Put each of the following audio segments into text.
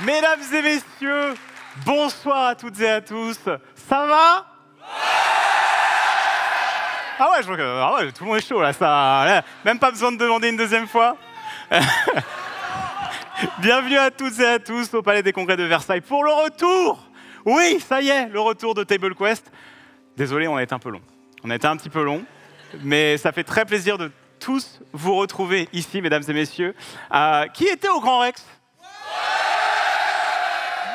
Mesdames et messieurs, bonsoir à toutes et à tous. Ça va? Ah ouais, tout le monde est chaud là, ça. Même pas besoin de demander une deuxième fois. Bienvenue à toutes et à tous au Palais des Congrès de Versailles pour le retour. Oui, ça y est, le retour de Table Quest. Désolé, on a été un peu long. On a été un petit peu long, mais ça fait très plaisir de tous vous retrouver ici, mesdames et messieurs. Qui était au Grand Rex?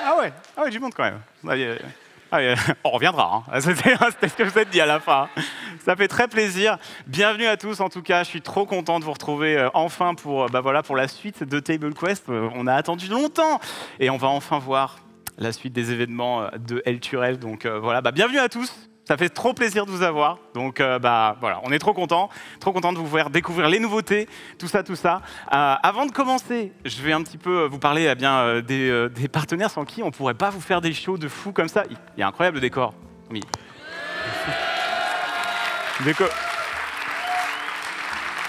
Ah ouais, du monde quand même. On reviendra, hein. C'était ce que je vous ai dit à la fin. Ça fait très plaisir. Bienvenue à tous, en tout cas. Je suis trop content de vous retrouver enfin pour la suite de Table Quest. On a attendu longtemps et on va enfin voir la suite des événements de El Turel. Donc bienvenue à tous. Ça fait trop plaisir de vous avoir. Donc on est trop content de vous voir découvrir les nouveautés, tout ça. Avant de commencer, je vais un petit peu vous parler des partenaires sans qui on pourrait pas vous faire des shows de fou comme ça. Il y a un incroyable décor. Oui. Le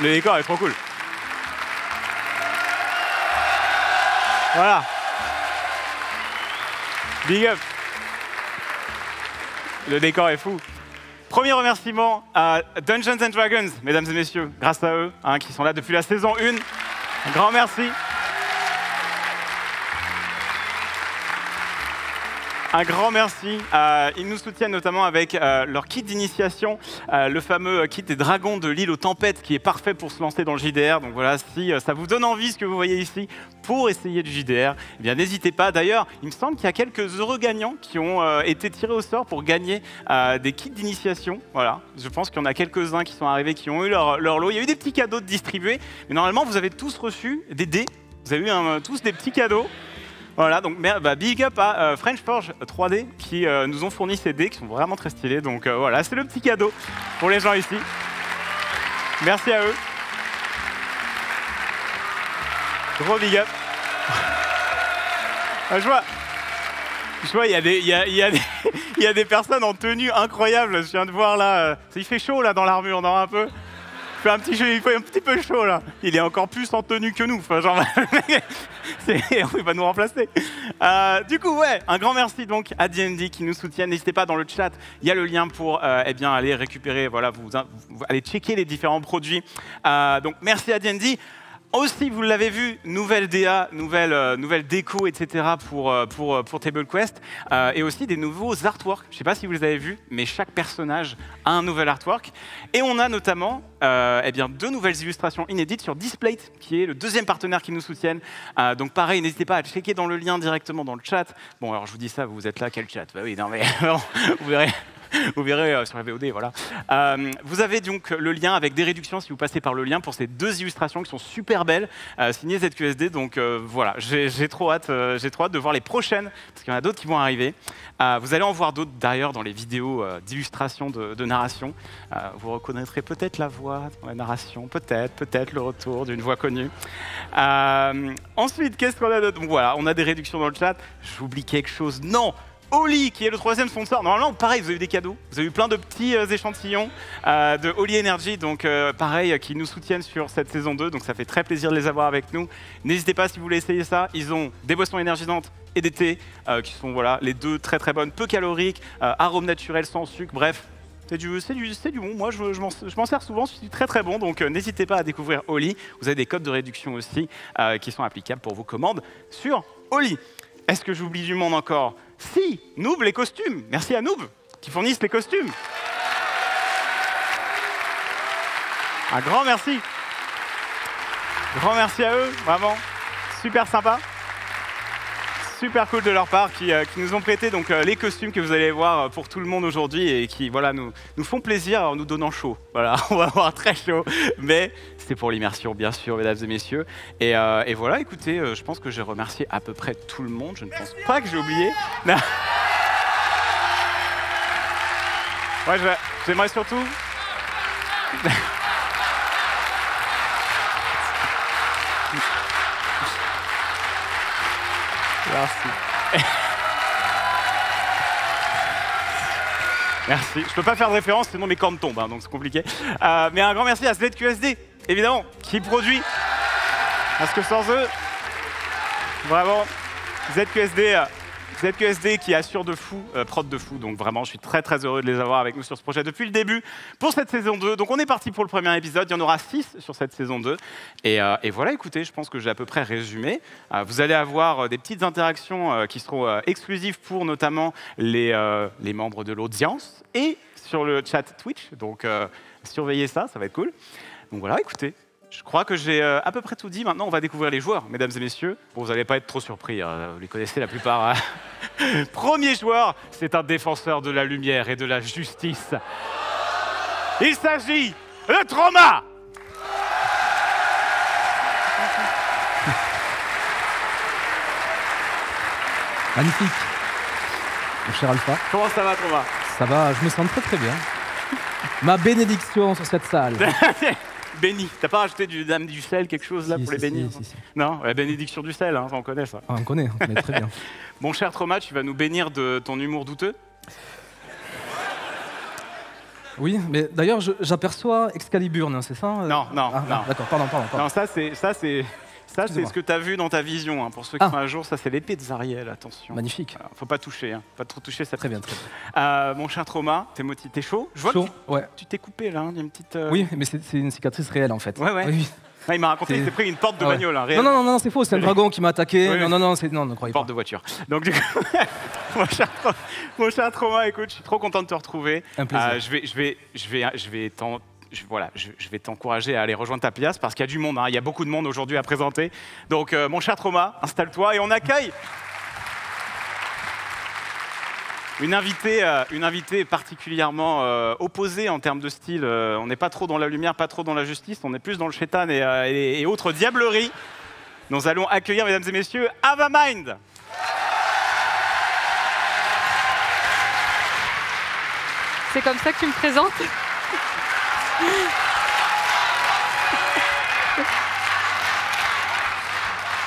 décor est trop cool. Voilà. Big up. Le décor est fou. Premier remerciement à Dungeons & Dragons, mesdames et messieurs, grâce à eux, qui sont là depuis la saison 1. Un grand merci. Un grand merci. Ils nous soutiennent notamment avec leur kit d'initiation, le fameux kit des dragons de l'île aux tempêtes, qui est parfait pour se lancer dans le JDR. Donc voilà, si ça vous donne envie, ce que vous voyez ici, pour essayer du JDR, eh bien n'hésitez pas. D'ailleurs, il me semble qu'il y a quelques heureux gagnants qui ont été tirés au sort pour gagner des kits d'initiation. Voilà, je pense qu'il y en a quelques-uns qui sont arrivés, qui ont eu leur lot. Il y a eu des petits cadeaux de distribuer, mais normalement, vous avez tous reçu des dés. Vous avez eu tous des petits cadeaux. Voilà, donc big up à French Forge 3D qui nous ont fourni ces dés qui sont vraiment très stylés. Donc voilà, c'est le petit cadeau pour les gens ici. Merci à eux. Gros big up. Je vois, il y a des personnes en tenue incroyable. Je viens de voir là, il fait chaud là dans l'armure, non, un peu. Il fait un petit peu chaud là. Il est encore plus en tenue que nous. Enfin, genre, il va nous remplacer. Du coup, ouais, un grand merci donc à D&D qui nous soutiennent. N'hésitez pas dans le chat, il y a le lien pour aller récupérer, voilà, vous allez checker les différents produits. Donc merci à D&D. Aussi, vous l'avez vu, nouvelle DA, nouvelle déco, etc. pour Table Quest. Et aussi des nouveaux artworks. Je ne sais pas si vous les avez vus, mais chaque personnage a un nouvel artwork. Et on a notamment deux nouvelles illustrations inédites sur Displate, qui est le deuxième partenaire qui nous soutienne. Donc pareil, n'hésitez pas à checker dans le lien directement dans le chat. Bon, alors je vous dis ça, vous êtes là, quel chat? Bah oui, non mais vous verrez. Vous verrez sur la VOD, voilà. Vous avez donc le lien avec des réductions si vous passez par le lien pour ces deux illustrations qui sont super belles, signées ZQSD. Donc voilà, j'ai trop hâte de voir les prochaines, parce qu'il y en a d'autres qui vont arriver. Vous allez en voir d'autres d'ailleurs dans les vidéos d'illustration de narration. Vous reconnaîtrez peut-être la voix dans la narration, peut-être le retour d'une voix connue. Ensuite, qu'est-ce qu'on a d'autre? Donc voilà, on a des réductions dans le chat. J'oublie quelque chose? Non! Oli, qui est le troisième sponsor. Normalement, pareil, vous avez eu des cadeaux. Vous avez eu plein de petits échantillons de Oli Energy, donc pareil, qui nous soutiennent sur cette saison 2. Donc ça fait très plaisir de les avoir avec nous. N'hésitez pas si vous voulez essayer ça. Ils ont des boissons énergisantes et des thés, qui sont voilà, les deux très très bonnes, peu caloriques, arômes naturels sans sucre, bref. C'est du bon. Moi, je m'en sers souvent, c'est très très bon. Donc n'hésitez pas à découvrir Oli. Vous avez des codes de réduction aussi qui sont applicables pour vos commandes sur Oli. Est-ce que j'oublie du monde encore? Si, Noob les costumes. Merci à Noob qui fournissent les costumes. Un grand merci. Grand merci à eux, vraiment. Super sympa. Super cool de leur part qui nous ont prêté donc, les costumes que vous allez voir pour tout le monde aujourd'hui et qui voilà, nous font plaisir en nous donnant chaud. Voilà, on va avoir très chaud, mais c'est pour l'immersion bien sûr, mesdames et messieurs. Et voilà, écoutez, je pense que j'ai remercié à peu près tout le monde. Je ne pense pas que j'ai oublié. Ouais, j'aimerais surtout... Merci. Merci. Je peux pas faire de référence, sinon mes cornes tombent, hein, donc c'est compliqué. Mais un grand merci à ZQSD, évidemment, qui produit. Parce que sans eux, vraiment, ZQSD qui assure de fou, prod de fou, donc vraiment je suis très très heureux de les avoir avec nous sur ce projet depuis le début pour cette saison 2. Donc on est parti pour le premier épisode, il y en aura 6 sur cette saison 2. Et voilà, écoutez, je pense que j'ai à peu près résumé. Vous allez avoir des petites interactions qui seront exclusives pour notamment les membres de l'audience et sur le chat Twitch, donc surveillez ça, ça va être cool. Donc voilà, écoutez. Je crois que j'ai à peu près tout dit. Maintenant, on va découvrir les joueurs, mesdames et messieurs. Bon, vous n'allez pas être trop surpris, hein. Vous les connaissez la plupart. Hein. Premier joueur, c'est un défenseur de la lumière et de la justice. Il s'agit de Trauma. Magnifique. Mon cher Alpha. Comment ça va, Trauma? Ça va, je me sens très très bien. Ma bénédiction sur cette salle. Béni. T'as pas rajouté du sel, quelque chose là pour les bénir? Si. Non, la bénédiction du sel, hein, on connaît ça. Ah, on connaît, on connaît très bien. Mon cher Trauma, tu vas nous bénir de ton humour douteux? Oui, mais d'ailleurs, j'aperçois Excalibur, non, c'est ça? Non. D'accord, pardon. Non, ça c'est ce que tu as vu dans ta vision. Hein. Pour ceux qui sont à jour, ça c'est l'épée de Zariel, attention. Magnifique. Alors, faut pas toucher, hein. Pas trop toucher, ça. Très bien, très bien. Mon cher Trauma, t'es chaud? Je vois chaud, que ouais. Tu t'es coupé là, hein. Il y a une petite. Oui, mais c'est une cicatrice réelle en fait. Ouais. Oui. Ah, il m'a raconté qu'il s'est pris une porte de bagnole, hein, réel. Non, c'est faux, c'est un dragon qui m'a attaqué. Oui. Non, ne croyez pas. Porte de voiture. Donc du coup, mon cher Trauma, écoute, je suis trop content de te retrouver. Un plaisir. Je vais t'encourager à aller rejoindre ta pièce parce qu'il y a du monde, hein. Il y a beaucoup de monde aujourd'hui à présenter. Donc, mon cher Trauma, installe-toi et on accueille une invitée particulièrement opposée en termes de style. On n'est pas trop dans la lumière, pas trop dans la justice, on est plus dans le chétan et autres diableries. Nous allons accueillir, mesdames et messieurs, Avamind. C'est comme ça que tu me présentes?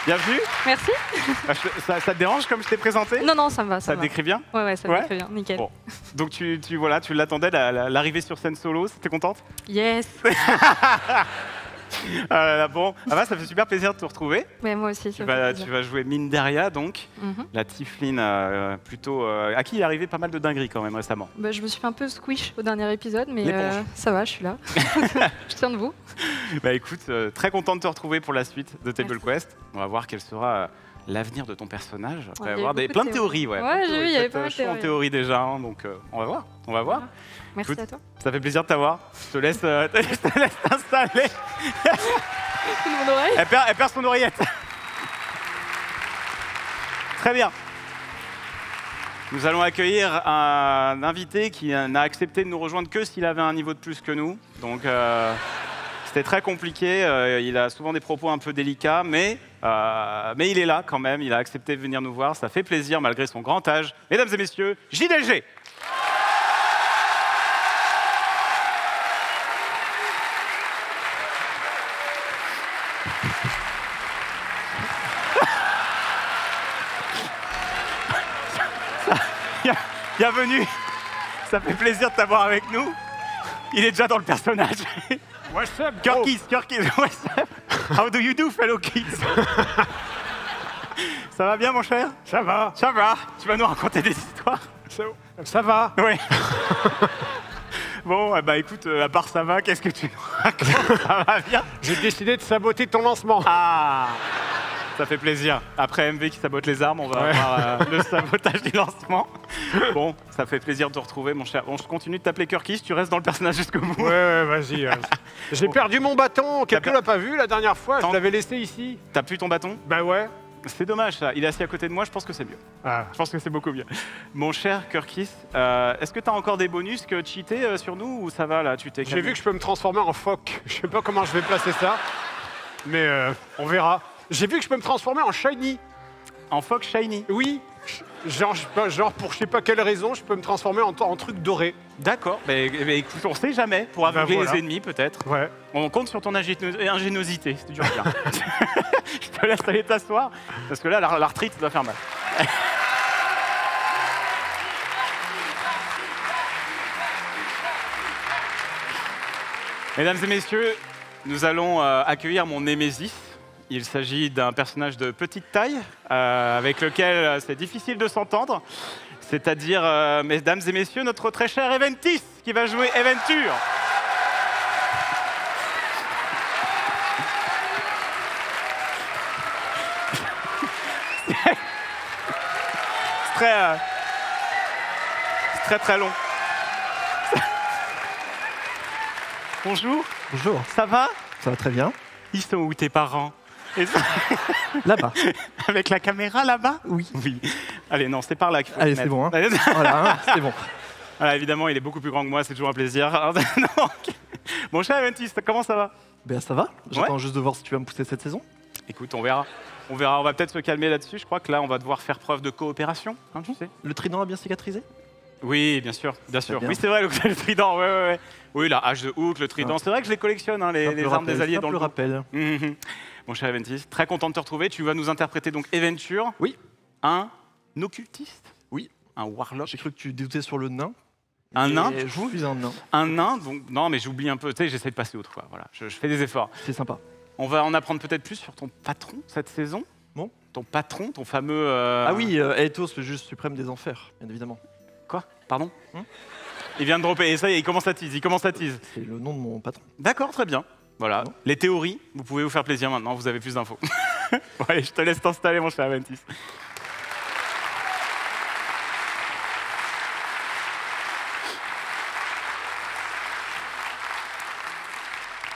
Bienvenue. Merci. Ça te dérange comme je t'ai présenté? Non, ça me va. Ça te décrit bien? Ouais, ça me décrit bien, nickel. Bon. Donc tu l'attendais, l'arrivée sur scène solo, t'es contente? Yes. Bon, ça fait super plaisir de te retrouver. Mais moi aussi, tu vas jouer Minderia, donc, la tiefling plutôt... à qui il est arrivé pas mal de dingueries quand même récemment. Bah, je me suis fait un peu squish au dernier épisode, mais ça va, je suis là. Je tiens debout. Bah écoute, très content de te retrouver pour la suite de Table Quest. On va voir quel sera l'avenir de ton personnage. On va avoir plein de théories. Ouais, j'ai vu, il y avait pas mal de théories. En théorie déjà, hein, donc on va voir. Voilà. Merci à toi. Ça fait plaisir de t'avoir. Je te laisse t'installer. Mon oreille. Elle perd son oreillette. Très bien. Nous allons accueillir un invité qui n'a accepté de nous rejoindre que s'il avait un niveau de plus que nous. Donc c'était très compliqué. Il a souvent des propos un peu délicats, mais il est là quand même. Il a accepté de venir nous voir. Ça fait plaisir malgré son grand âge. Mesdames et messieurs, JDG. Bienvenue, ça fait plaisir de t'avoir avec nous. Il est déjà dans le personnage. What's up, Kirkis, what's up? How do you do, fellow kids? Ça va bien, mon cher? Ça va. Ça va. Tu vas nous raconter des histoires? Ça va. Oui. Bon, bah écoute, à part ça va, qu'est-ce que tu nous racontes? Ça va bien? J'ai décidé de saboter ton lancement. Ah, ça fait plaisir. Après MV qui sabote les armes, on va avoir le sabotage du lancement. Bon, ça fait plaisir de te retrouver, mon cher. Bon, je continue de t'appeler Kirkis, tu restes dans le personnage jusqu'au bout. Ouais, vas-y. J'ai perdu mon bâton, quelqu'un l'a pas vu la dernière fois, je l'avais laissé ici. T'as plus ton bâton? Bah ouais. C'est dommage ça, il est assis à côté de moi, je pense que c'est mieux. Ah. Je pense que c'est beaucoup mieux. Mon cher Kirkis, est-ce que t'as encore des bonus que cheater sur nous ou ça va là? J'ai vu que je peux me transformer en phoque. Je sais pas comment je vais placer ça, mais on verra. J'ai vu que je peux me transformer en shiny. En phoque shiny? Oui. Genre pour je sais pas quelle raison, je peux me transformer en truc doré. D'accord, mais écoute, on sait jamais, pour aveugler les ennemis peut-être. Ouais. On compte sur ton ingéniosité, c'est dur bien. Je te laisse aller t'asseoir, parce que là, l'arthrite doit faire mal. Mesdames et messieurs, nous allons accueillir mon némésis. Il s'agit d'un personnage de petite taille, avec lequel c'est difficile de s'entendre. C'est-à-dire, mesdames et messieurs, notre très cher Eventis, qui va jouer Eventure. C'est très long. Bonjour. Bonjour. Ça va? Ça va très bien. Ils sont où tes parents? Là-bas. Avec la caméra là-bas? Oui. Oui. Allez, non, c'est par là qu'il faut. Allez, se c'est mettre. bon. Hein. Allez. Voilà, hein, c'est bon. Voilà, évidemment, il est beaucoup plus grand que moi, c'est toujours un plaisir. Donc, mon cher Eventis, comment ça va? Ben ça va. J'attends juste de voir si tu vas me pousser cette saison. Écoute, on verra. On verra, on va peut-être se calmer là-dessus. Je crois que là, on va devoir faire preuve de coopération, hein, tu sais. Le trident a bien cicatrisé? Oui, bien sûr, bien sûr. Bien. Oui, c'est vrai, le trident, ouais. Oui, la hache de Hook, le trident, c'est vrai que je les collectionne, hein, les armes des alliés dans le rappel. Mon cher Eventis, très content de te retrouver. Tu vas nous interpréter donc Eventure. Oui. Un occultiste. Oui. Un warlock. J'ai cru que tu doutais sur le nain. Un nain? Je suis un nain. Un nain, donc non, mais j'oublie un peu. Tu sais, j'essaie de passer autre fois. Voilà, je fais des efforts. C'est sympa. On va en apprendre peut-être plus sur ton patron cette saison. Bon. Ton patron, ton fameux. Ah oui, Aethos, le juge suprême des enfers, bien évidemment. Quoi? Pardon? Il vient de dropper, et ça y est, il commence à tease, C'est le nom de mon patron. D'accord, très bien. Voilà, Bon. les théories, vous pouvez vous faire plaisir maintenant, vous avez plus d'infos. Bon, allez, je te laisse t'installer, mon cher Eventis.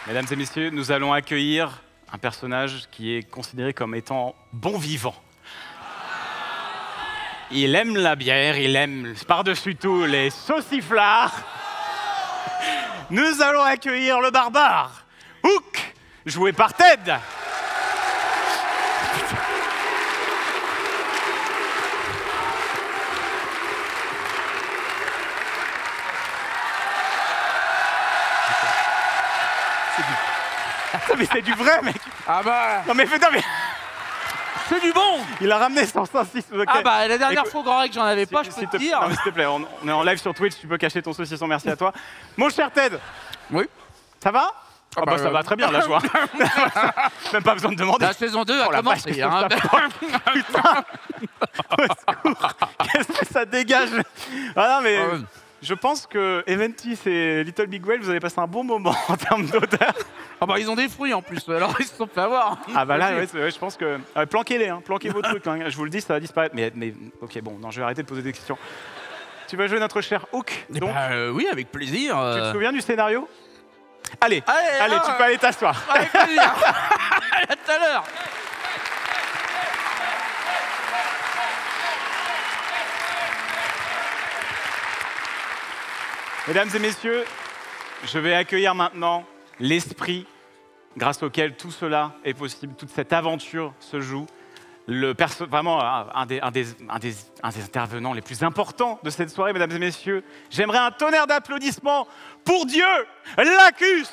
Mesdames et messieurs, nous allons accueillir un personnage qui est considéré comme étant bon vivant. Il aime la bière, il aime par-dessus tout les sauciflards. Nous allons accueillir le barbare, Hook, joué par Ted. Mais c'est du vrai, mec. Ah bah, Non mais non mais c'est du bon. il a ramené son saucisson. Okay. Ah bah, la dernière Écoute, fois, grand règle, j'en avais pas, je peux te dire. Non, mais s'il te plaît, on est en live sur Twitch, tu peux cacher ton saucisson, merci à toi. Mon cher Ted. Oui. Ça va? Ah bah, ça va très bien, là, je vois. Même pas besoin de demander. La saison 2 a Oh, la vache, commencé. Hein. Putain. Au secours. Qu'est-ce que ça dégage? Ah non, mais je pense que Eventis et Little Big Whale, vous avez passé un bon moment en termes d'odeur. Ah bah, ils ont des fruits en plus, alors ils se sont fait avoir. Ah bah là, ouais, je pense que... planquez-les, hein, planquez vos trucs, hein, je vous le dis, ça va disparaître. Mais ok, bon, non, je vais arrêter de poser des questions. Tu vas jouer notre cher Hook, donc. Oui, avec plaisir. Tu te souviens du scénario? Allez, tu peux aller t'asseoir. Avec plaisir. À tout à l'heure. Mesdames et messieurs, je vais accueillir maintenant l'esprit grâce auquel tout cela est possible, toute cette aventure se joue. Vraiment un des intervenants les plus importants de cette soirée, mesdames et messieurs. J'aimerais un tonnerre d'applaudissements pour Dieu, Lacus.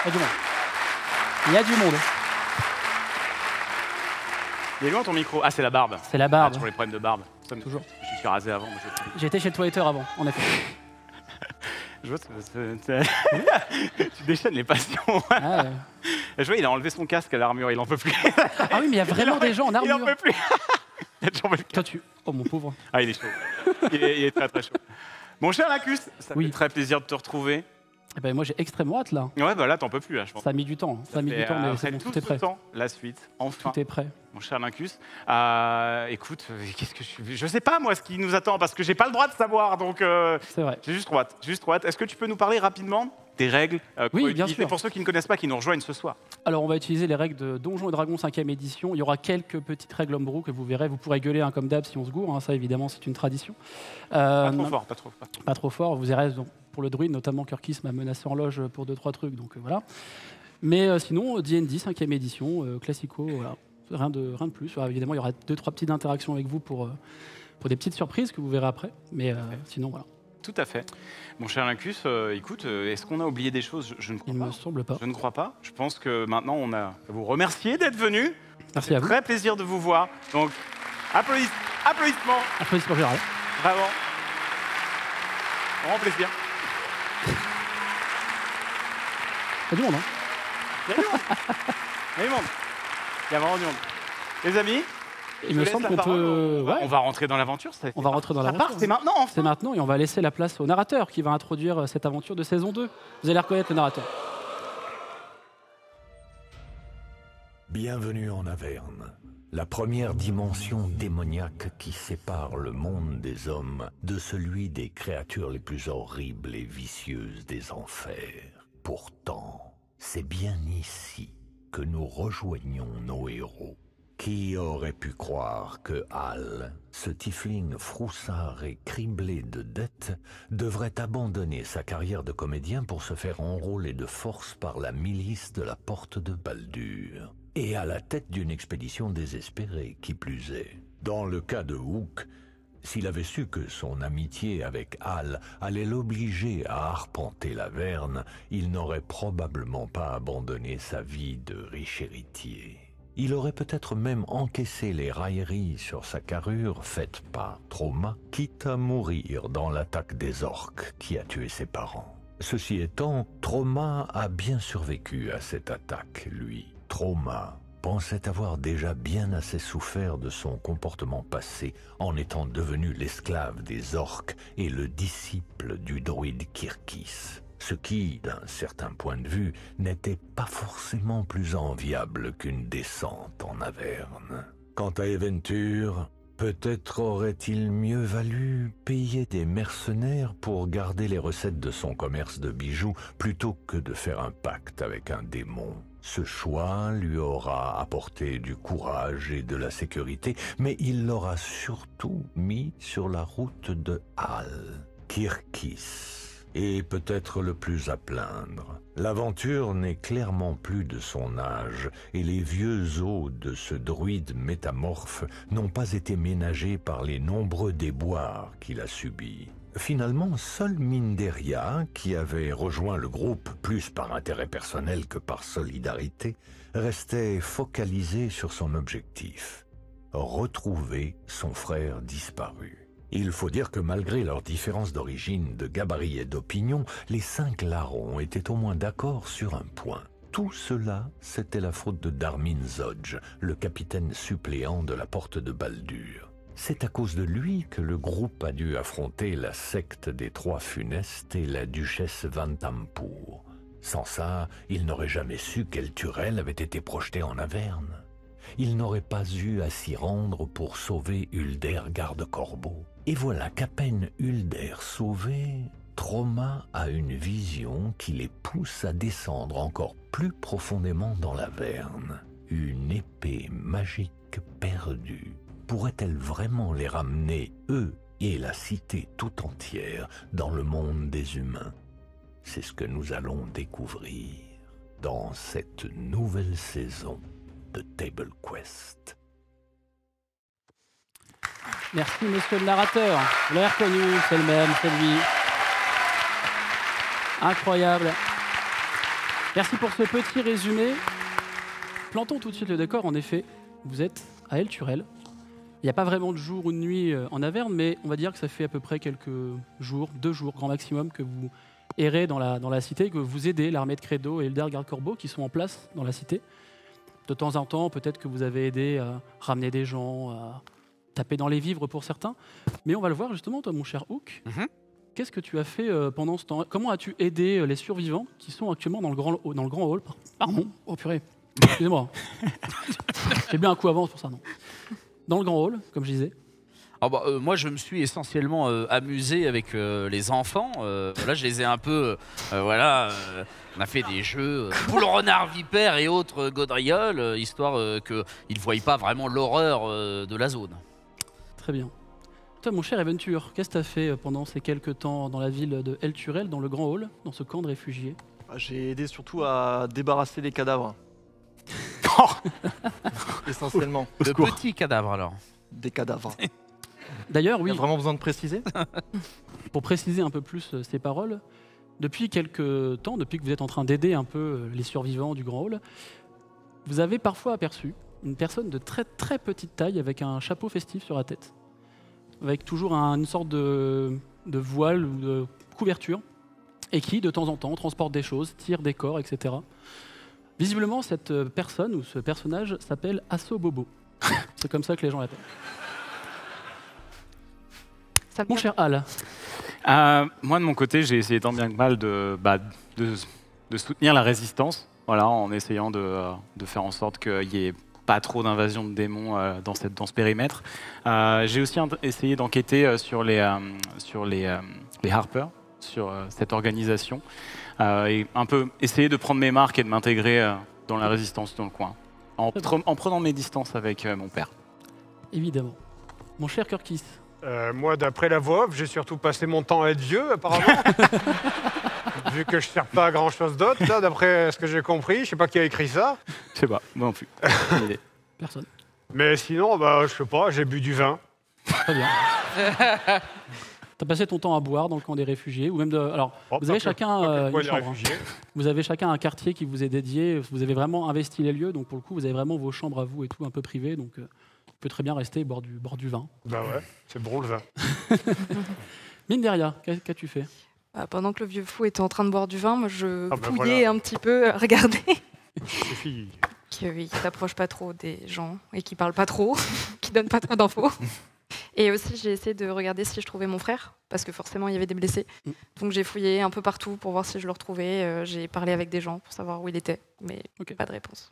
Il y a du monde. Il y a du monde. Il est loin ton micro? Ah, c'est la barbe. C'est la barbe. Toujours les problèmes de barbe. Toujours. Je me suis rasé avant. J'étais chez le toiletteur avant, en effet. Je vois, tu déchaînes les passions. Ah, ouais. Je vois, il a enlevé son casque à l'armure, il en peut plus. Ah oui, mais il y a vraiment des gens en Il en armure. peut plus. Il a toujours enlevé le Toi, casque. Oh, mon pauvre. Ah, il est chaud. Il est très très chaud. Mon cher Lacus, ça Oui. fait très plaisir de te retrouver. Eh ben, moi, j'ai extrêmement hâte, là. Ouais, bah là, t'en peux plus, là, je pense. Ça a mis du temps. Ça a mis du temps, mais c'est bon, tout est prêt. Temps, la suite, enfin. Tout est prêt. Mon cher Lincus, écoute, qu'est-ce que je sais pas moi ce qui nous attend parce que j'ai pas le droit de savoir, donc C'est vrai. j'ai juste trop hâte. Est-ce que tu peux nous parler rapidement des règles qu'on Oui, va bien utiliser sûr. pour ceux qui ne connaissent pas, qui nous rejoignent ce soir? Alors, on va utiliser les règles de Donjons et Dragons 5e édition. Il y aura quelques petites règles homebrew que vous verrez. Vous pourrez gueuler comme d'hab si on se gourre. Hein. Ça, évidemment, c'est une tradition. Pas trop fort, pas trop fort. Pas trop fort. Vous verrez, donc, pour le druide, notamment, Kirkis m'a menacé en loge pour 2-3 trucs. Donc, voilà. Mais sinon, D&D 5e édition, classico, voilà. Rien de plus. Alors, évidemment, il y aura 2-3 petites interactions avec vous pour des petites surprises que vous verrez après. Mais sinon, voilà. Tout à fait. Mon cher Lincus, écoute, est-ce qu'on a oublié des choses? Je ne crois Il pas. me semble pas. Je ne crois pas. Je pense que maintenant, on a à vous remercier d'être venu. Merci à vous. Très plaisir de vous voir. Donc, applaudissements. Applaudissements généraux. Vraiment. Grand plaisir. Il y a du monde, hein. Il y a du monde. Il y a du monde. Il y a vraiment du monde. Les amis, Il me semble qu'on peut... Ouais. On va rentrer dans l'aventure. On va rentrer dans l'aventure. C'est maintenant, enfin. C'est maintenant et on va laisser la place au narrateur qui va introduire cette aventure de saison 2. Vous allez reconnaître le narrateur. Bienvenue en Averne, la première dimension démoniaque qui sépare le monde des hommes de celui des créatures les plus horribles et vicieuses des enfers. Pourtant, c'est bien ici que nous rejoignons nos héros. Qui aurait pu croire que Hal, ce tiefling froussard et criblé de dettes, devrait abandonner sa carrière de comédien pour se faire enrôler de force par la milice de la Porte de Baldur, et à la tête d'une expédition désespérée, qui plus est. Dans le cas de Hook, s'il avait su que son amitié avec Hal allait l'obliger à arpenter l'Averne, il n'aurait probablement pas abandonné sa vie de riche héritier. Il aurait peut-être même encaissé les railleries sur sa carrure faite par Trauma, quitte à mourir dans l'attaque des orques qui a tué ses parents. Ceci étant, Trauma a bien survécu à cette attaque, lui. Trauma pensait avoir déjà bien assez souffert de son comportement passé en étant devenu l'esclave des orques et le disciple du druide Kirkis. Ce qui, d'un certain point de vue, n'était pas forcément plus enviable qu'une descente en Averne. Quant à Eventure, peut-être aurait-il mieux valu payer des mercenaires pour garder les recettes de son commerce de bijoux plutôt que de faire un pacte avec un démon. Ce choix lui aura apporté du courage et de la sécurité, mais il l'aura surtout mis sur la route de Hal, Kirkis. Et peut-être le plus à plaindre. L'aventure n'est clairement plus de son âge, et les vieux os de ce druide métamorphe n'ont pas été ménagés par les nombreux déboires qu'il a subis. Finalement, seule Minderia, qui avait rejoint le groupe plus par intérêt personnel que par solidarité, restait focalisée sur son objectif, retrouver son frère disparu. Il faut dire que malgré leurs différences d'origine, de gabarit et d'opinion, les 5 larrons étaient au moins d'accord sur un point. Tout cela, c'était la faute de Darmin Zodge, le capitaine suppléant de la Porte de Baldur. C'est à cause de lui que le groupe a dû affronter la secte des Trois Funestes et la duchesse Vantampur. Sans ça, il n'aurait jamais su qu'Elturel avait été projeté en Averne. Il n'aurait pas eu à s'y rendre pour sauver Ulder Garde-Corbeau. Et voilà qu'à peine Ulder sauvé, Trauma a une vision qui les pousse à descendre encore plus profondément dans l'Averne. Une épée magique perdue. Pourrait-elle vraiment les ramener, eux et la cité tout entière, dans le monde des humains? C'est ce que nous allons découvrir dans cette nouvelle saison de Table Quest. Merci, monsieur le narrateur. Vous l'avez reconnu, c'est le même, c'est lui. Incroyable. Merci pour ce petit résumé. Plantons tout de suite le décor. En effet, vous êtes à Elturel. Il n'y a pas vraiment de jour ou de nuit en Averne, mais on va dire que ça fait à peu près quelques jours, 2 jours grand maximum, que vous errez dans la cité, que vous aidez l'armée de Credo et Ulder Garde-Corbeau qui sont en place dans la cité. De temps en temps, peut-être que vous avez aidé à ramener des gens, à taper dans les vivres pour certains. Mais on va le voir justement, toi, mon cher Hook. Qu'est-ce que tu as fait pendant ce temps? Comment as-tu aidé les survivants qui sont actuellement dans le grand hall? Pardon. Oh purée. Excusez-moi. J'ai bien un coup avant pour ça, non? Dans le grand hall, comme je disais. Moi, je me suis essentiellement amusé avec les enfants. Là, je les ai un peu... on a fait des jeux poule, renard, vipère et autres gaudrioles, histoire qu'ils ne voient pas vraiment l'horreur de la zone. Très bien. Toi, mon cher Eventure, qu'est-ce que tu as fait pendant ces quelques temps dans la ville de Elturel, dans le grand hall, dans ce camp de réfugiés? J'ai aidé surtout à débarrasser les cadavres. Essentiellement. De petits cadavres, alors. Des cadavres. D'ailleurs, oui. Il y a vraiment besoin de préciser? pour préciser un peu plus ces paroles, depuis quelques temps, depuis que vous êtes en train d'aider un peu les survivants du Grand Hall, vous avez parfois aperçu une personne de très très petite taille avec un chapeau festif sur la tête, avec toujours une sorte de voile ou de couverture, et qui, de temps en temps, transporte des choses, tire des corps, etc. Visiblement, cette personne ou ce personnage s'appelle Asso Bobo. C'est comme ça que les gens l'appellent. Mon cher Al. Moi, de mon côté, j'ai essayé tant bien que mal de soutenir la résistance, voilà, en essayant de faire en sorte qu'il n'y ait pas trop d'invasion de démons dans ce périmètre. J'ai aussi essayé d'enquêter sur les Harper, sur cette organisation, et un peu essayer de prendre mes marques et de m'intégrer dans la résistance dans le coin, en prenant mes distances avec mon père. Évidemment. Mon cher Kirkis. Moi, d'après la voix off, j'ai surtout passé mon temps à être vieux, apparemment. Vu que je ne sers pas à grand-chose d'autre, là, d'après ce que j'ai compris. Je sais pas qui a écrit ça. Je sais pas, moi non plus. Personne. Mais sinon, je sais pas, j'ai bu du vin. Très bien. T'as passé ton temps à boire dans le camp des réfugiés, ou même de... Alors, vous avez chacun une chambre. Vous avez chacun un quartier qui vous est dédié. Vous avez vraiment investi les lieux, donc pour le coup, vous avez vraiment vos chambres à vous et tout, un peu privées, donc tu peux très bien rester et boire du vin. Bah ouais, c'est bon le vin. Mine derrière, qu'as-tu fait? Pendant que le vieux fou était en train de boire du vin, moi je fouillais un petit peu, regarder. Qu'il s'approche pas trop des gens et qui parle pas trop, qui donne pas trop d'infos. Et aussi j'ai essayé de regarder si je trouvais mon frère, parce que forcément il y avait des blessés. Donc j'ai fouillé un peu partout pour voir si je le retrouvais. J'ai parlé avec des gens pour savoir où il était, mais pas de réponse.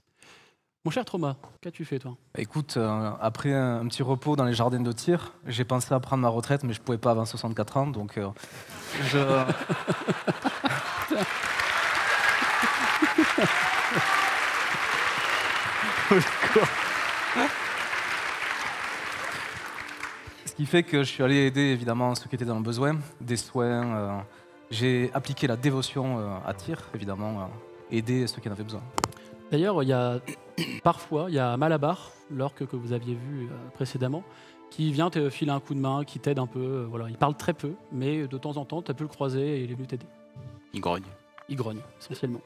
Mon cher Trauma, qu'as-tu fait toi? Écoute, après un petit repos dans les jardins de tir, j'ai pensé à prendre ma retraite, mais je pouvais pas avant 64 ans, donc Ce qui fait que je suis allé aider évidemment ceux qui étaient dans le besoin, des soins. J'ai appliqué la dévotion à tir, évidemment, aider ceux qui en avaient besoin. D'ailleurs, parfois, il y a Malabar, l'orque que vous aviez vu précédemment, qui vient te filer un coup de main, qui t'aide un peu. Voilà. Il parle très peu, mais de temps en temps, tu as pu le croiser et il est venu t'aider. Il grogne. Il grogne, essentiellement.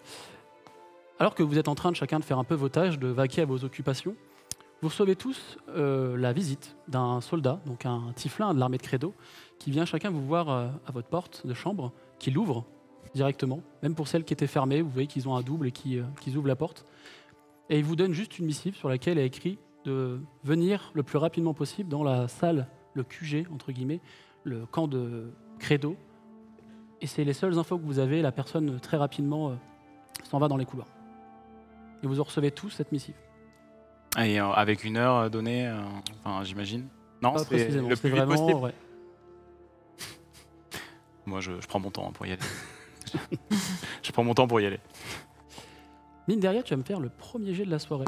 Alors que vous êtes en train de chacun de faire un peu vos tâches, de vaquer à vos occupations, vous recevez tous la visite d'un soldat, donc un tieflin de l'armée de Credo, qui vient chacun vous voir à votre porte de chambre, qui l'ouvre directement, même pour celles qui étaient fermées, vous voyez qu'ils ont un double et qu'ils ouvrent la porte. Et il vous donne juste une missive sur laquelle est écrit de venir le plus rapidement possible dans la salle, le QG, entre guillemets, le camp de Credo. Et c'est les seules infos que vous avez, la personne très rapidement s'en va dans les couloirs. Et vous en recevez tous cette missive. Et avec une heure donnée, j'imagine. Non, pas c'est précisément, le c'est plus vite vraiment, possible. ouais. Moi, je prends mon temps pour y aller. Je prends mon temps pour y aller. Mine derrière, tu vas me faire le premier jet de la soirée.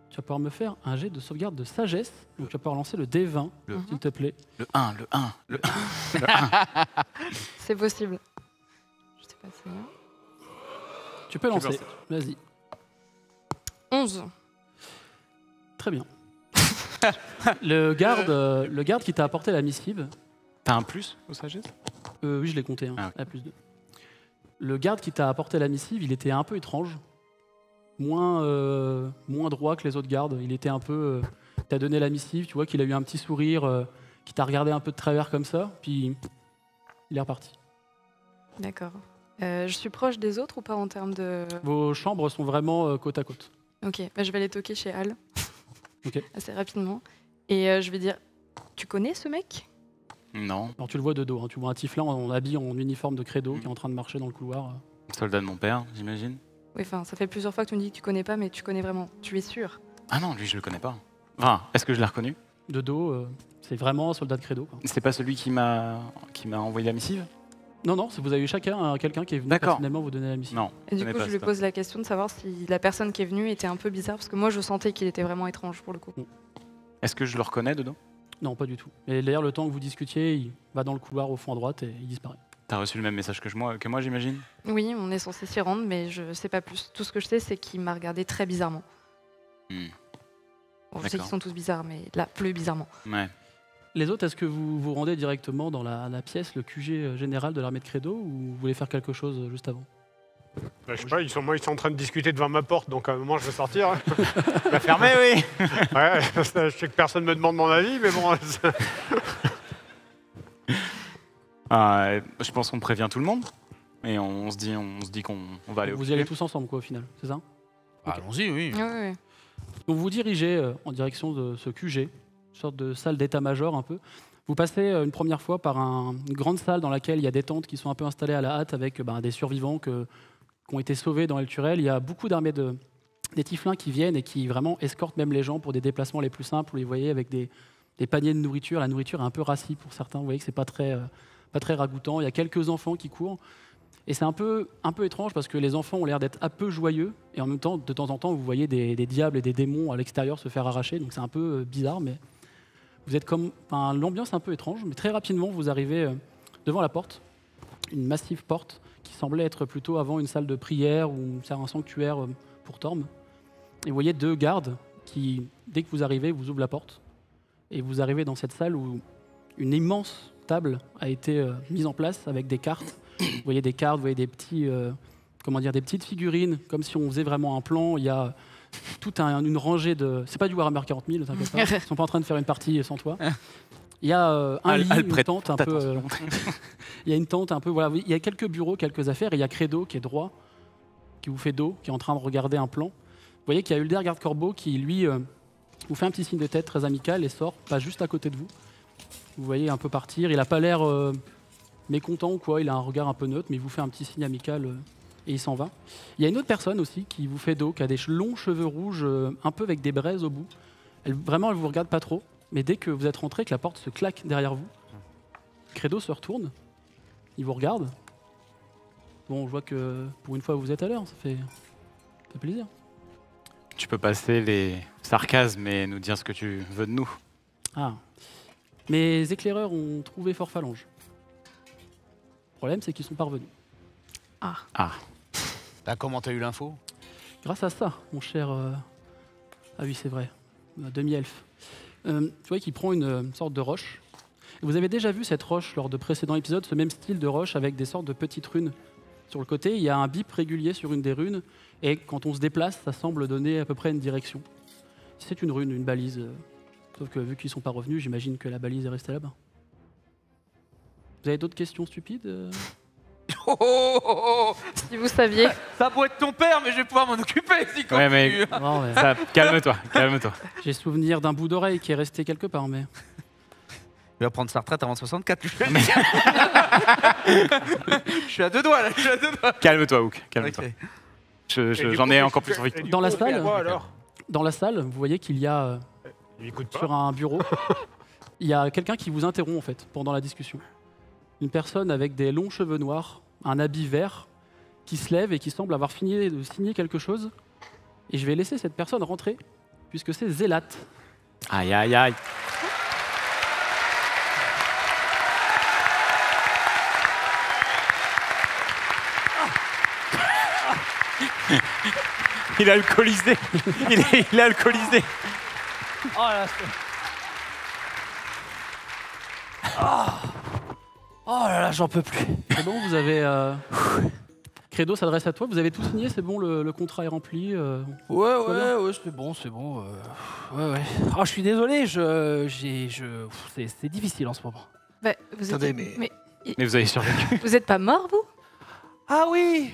Tu vas pouvoir me faire un jet de sauvegarde de sagesse. Donc tu vas pouvoir lancer le D20, s'il te plaît. Le 1, le 1, le 1. C'est possible. Je sais pas si... Tu peux lancer. Vas-y. 11. Très bien. le garde qui t'a apporté la missive... T'as un plus au sagesse? Oui, je l'ai compté, à plus 2. Le garde qui t'a apporté la missive, il était un peu étrange. Moins droit que les autres gardes. Il était un peu... t'as donné la missive, tu vois qu'il a eu un petit sourire, qui t'a regardé un peu de travers comme ça, puis il est reparti. D'accord. Je suis proche des autres ou pas en termes de... Vos chambres sont vraiment côte à côte. Ok, je vais aller toquer chez Al. Okay. Assez rapidement. Et je vais dire, tu connais ce mec? Non. Alors tu le vois de dos, hein. Tu vois un tieflin en habillé en uniforme de Credo qui est en train de marcher dans le couloir. Soldat de mon père, j'imagine. Oui, enfin, ça fait plusieurs fois que tu me dis que tu connais pas, mais tu connais vraiment. Tu es sûr? Ah non, lui, je le connais pas. Enfin, est-ce que je l'ai reconnu? De dos, c'est vraiment un soldat de Credo, quoi. C'est pas celui qui m'a envoyé la missive? Non, vous avez eu chacun quelqu'un qui est venu personnellement vous donner la missive. Non. Et du coup, je lui pose la question de savoir si la personne qui est venue était un peu bizarre, parce que moi, je sentais qu'il était vraiment étrange pour le coup. Est-ce que je le reconnais dedans? Non, pas du tout. Et d'ailleurs, le temps que vous discutiez, il va dans le couloir au fond à droite et il disparaît. T'as reçu le même message que moi, j'imagine? Oui, on est censé s'y rendre, mais je sais pas plus. Tout ce que je sais, c'est qu'il m'a regardé très bizarrement. Bon, je sais qu'ils sont tous bizarres, mais là, plus bizarrement. Ouais. Les autres, est-ce que vous vous rendez directement dans la pièce, le QG général de l'armée de Credo, ou vous voulez faire quelque chose juste avant? Bah, je sais pas, ils sont en train de discuter devant ma porte, donc à un moment je vais sortir. Hein. La fermer, oui. Ouais, je sais que personne me demande mon avis, mais bon. Je pense qu'on prévient tout le monde. Et on se dit qu'on va aller au Vous y QG. allez tous ensemble, quoi, au final, c'est ça? Ok. Allons-y, oui. Ouais, ouais. Donc vous vous dirigez en direction de ce QG, une sorte de salle d'état-major un peu. Vous passez une première fois par une grande salle dans laquelle il y a des tentes qui sont un peu installées à la hâte avec des survivants qui ont été sauvés dans El Turel. Il y a beaucoup d'armées des Tiflins qui viennent et qui vraiment escortent même les gens pour des déplacements les plus simples. Vous les voyez avec des paniers de nourriture. La nourriture est un peu rassie pour certains. Vous voyez que c'est pas très ragoûtant. Il y a quelques enfants qui courent. Et c'est un peu étrange parce que les enfants ont l'air d'être un peu joyeux. Et en même temps, de temps en temps, vous voyez des diables et des démons à l'extérieur se faire arracher. Donc c'est un peu bizarre, mais vous êtes comme... Enfin, l'ambiance est un peu étrange. Mais très rapidement, vous arrivez devant la porte. Une massive porte qui semblait être plutôt avant une salle de prière ou un sanctuaire pour Torm. Et vous voyez 2 gardes qui, dès que vous arrivez, vous ouvrent la porte. Et vous arrivez dans cette salle où une immense table a été mise en place avec des cartes. Vous voyez des cartes, vous voyez des petits, des petites figurines, comme si on faisait vraiment un plan. Il y a toute une rangée de... C'est pas du Warhammer 40 000, t'inquiète pas. Ils sont pas en train de faire une partie sans toi. Il y a un lit, une tente un peu... il y a une tente un peu... Voilà, il y a quelques bureaux, quelques affaires. Et il y a Credo qui est droit, qui vous fait dos, qui est en train de regarder un plan. Vous voyez qu'il y a Ulder Garde-Corbeau qui, lui, vous fait un petit signe de tête très amical et sort, pas juste à côté de vous. Vous voyez un peu partir. Il n'a pas l'air mécontent ou quoi. Il a un regard un peu neutre, mais il vous fait un petit signe amical et il s'en va. Il y a une autre personne aussi qui vous fait dos, qui a des longs cheveux rouges, un peu avec des braises au bout. Elle vous regarde pas trop, mais dès que vous êtes rentré, que la porte se claque derrière vous, Credo se retourne, il vous regarde. Bon, je vois que pour une fois vous êtes à l'heure, ça fait plaisir. Tu peux passer les sarcasmes et nous dire ce que tu veux de nous. Ah. Mes éclaireurs ont trouvé Fort Phalange. Le problème, c'est qu'ils sont parvenus. Ah. Comment t'as eu l'info? Grâce à ça, mon cher... Ah oui, c'est vrai. Demi-elfe. Tu vois qu'il prend une sorte de roche. Vous avez déjà vu cette roche lors de précédents épisodes, ce même style de roche avec des sortes de petites runes. Sur le côté, il y a un bip régulier sur une des runes, et quand on se déplace, ça semble donner à peu près une direction. C'est une rune, une balise. Sauf que vu qu'ils ne sont pas revenus, j'imagine que la balise est restée là-bas. Vous avez d'autres questions stupides? Si vous saviez. Ça peut être ton père, mais je vais pouvoir m'en occuper si Ouais, mais Non, mais calme-toi. j'ai souvenir d'un bout d'oreille qui est resté quelque part, mais... Il va prendre sa retraite avant 64. Je suis à 2 doigts là, Calme-toi, Hook. Calme-toi. Ok. J'en ai encore plus envie. Dans la salle, alors dans la salle, vous voyez qu'il y a Il écoute pas. sur un bureau, il y a quelqu'un qui vous interrompt en fait pendant la discussion. Une personne avec des longs cheveux noirs, un habit vert, qui se lève et qui semble avoir fini de signer quelque chose. Et je vais laisser cette personne rentrer, puisque c'est Zélat. Aïe, aïe, aïe. Il est alcoolisé. Il est alcoolisé. Oh là, oh là là, j'en peux plus. C'est bon, vous avez... Credo s'adresse à toi, vous avez tout signé, c'est bon, le contrat est rempli Ouais, bien c'est bon. Ouais. Oh, je suis désolé, c'est difficile en ce moment. Bah, vous Attendez, êtes... mais- Mais vous avez survécu. Vous êtes pas mort, vous? Ah oui,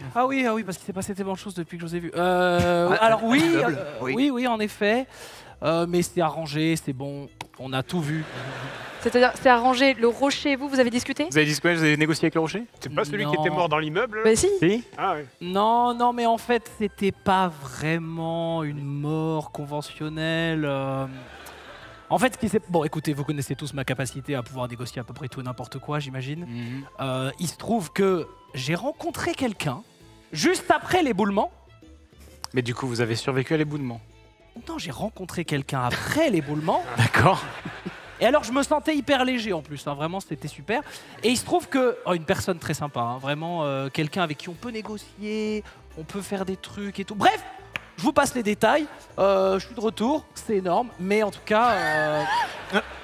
parce qu'il s'est passé tellement de choses depuis que je vous ai vu. Alors oui, immeuble, oui, en effet. Mais c'est arrangé, c'est bon, on a tout vu. C'est-à-dire, c'est arrangé, le rocher, vous avez discuté? Vous avez dit quoi? Vous avez négocié avec le rocher? C'est pas celui Non. qui était mort dans l'immeuble là Bah si. Si. Ah ouais. Non, mais en fait, c'était pas vraiment une mort conventionnelle. En fait, ce qui s'est... Bon, écoutez, vous connaissez tous ma capacité à pouvoir négocier à peu près tout et n'importe quoi, j'imagine. Il se trouve que j'ai rencontré quelqu'un juste après l'éboulement. Mais du coup, vous avez survécu à l'éboulement. Non, j'ai rencontré quelqu'un après l'éboulement. D'accord. Et alors, je me sentais hyper léger en plus, hein, vraiment, c'était super. Et il se trouve que, une personne très sympa, hein, vraiment, quelqu'un avec qui on peut négocier, on peut faire des trucs et tout. Bref, je vous passe les détails, je suis de retour, c'est énorme, mais en tout cas...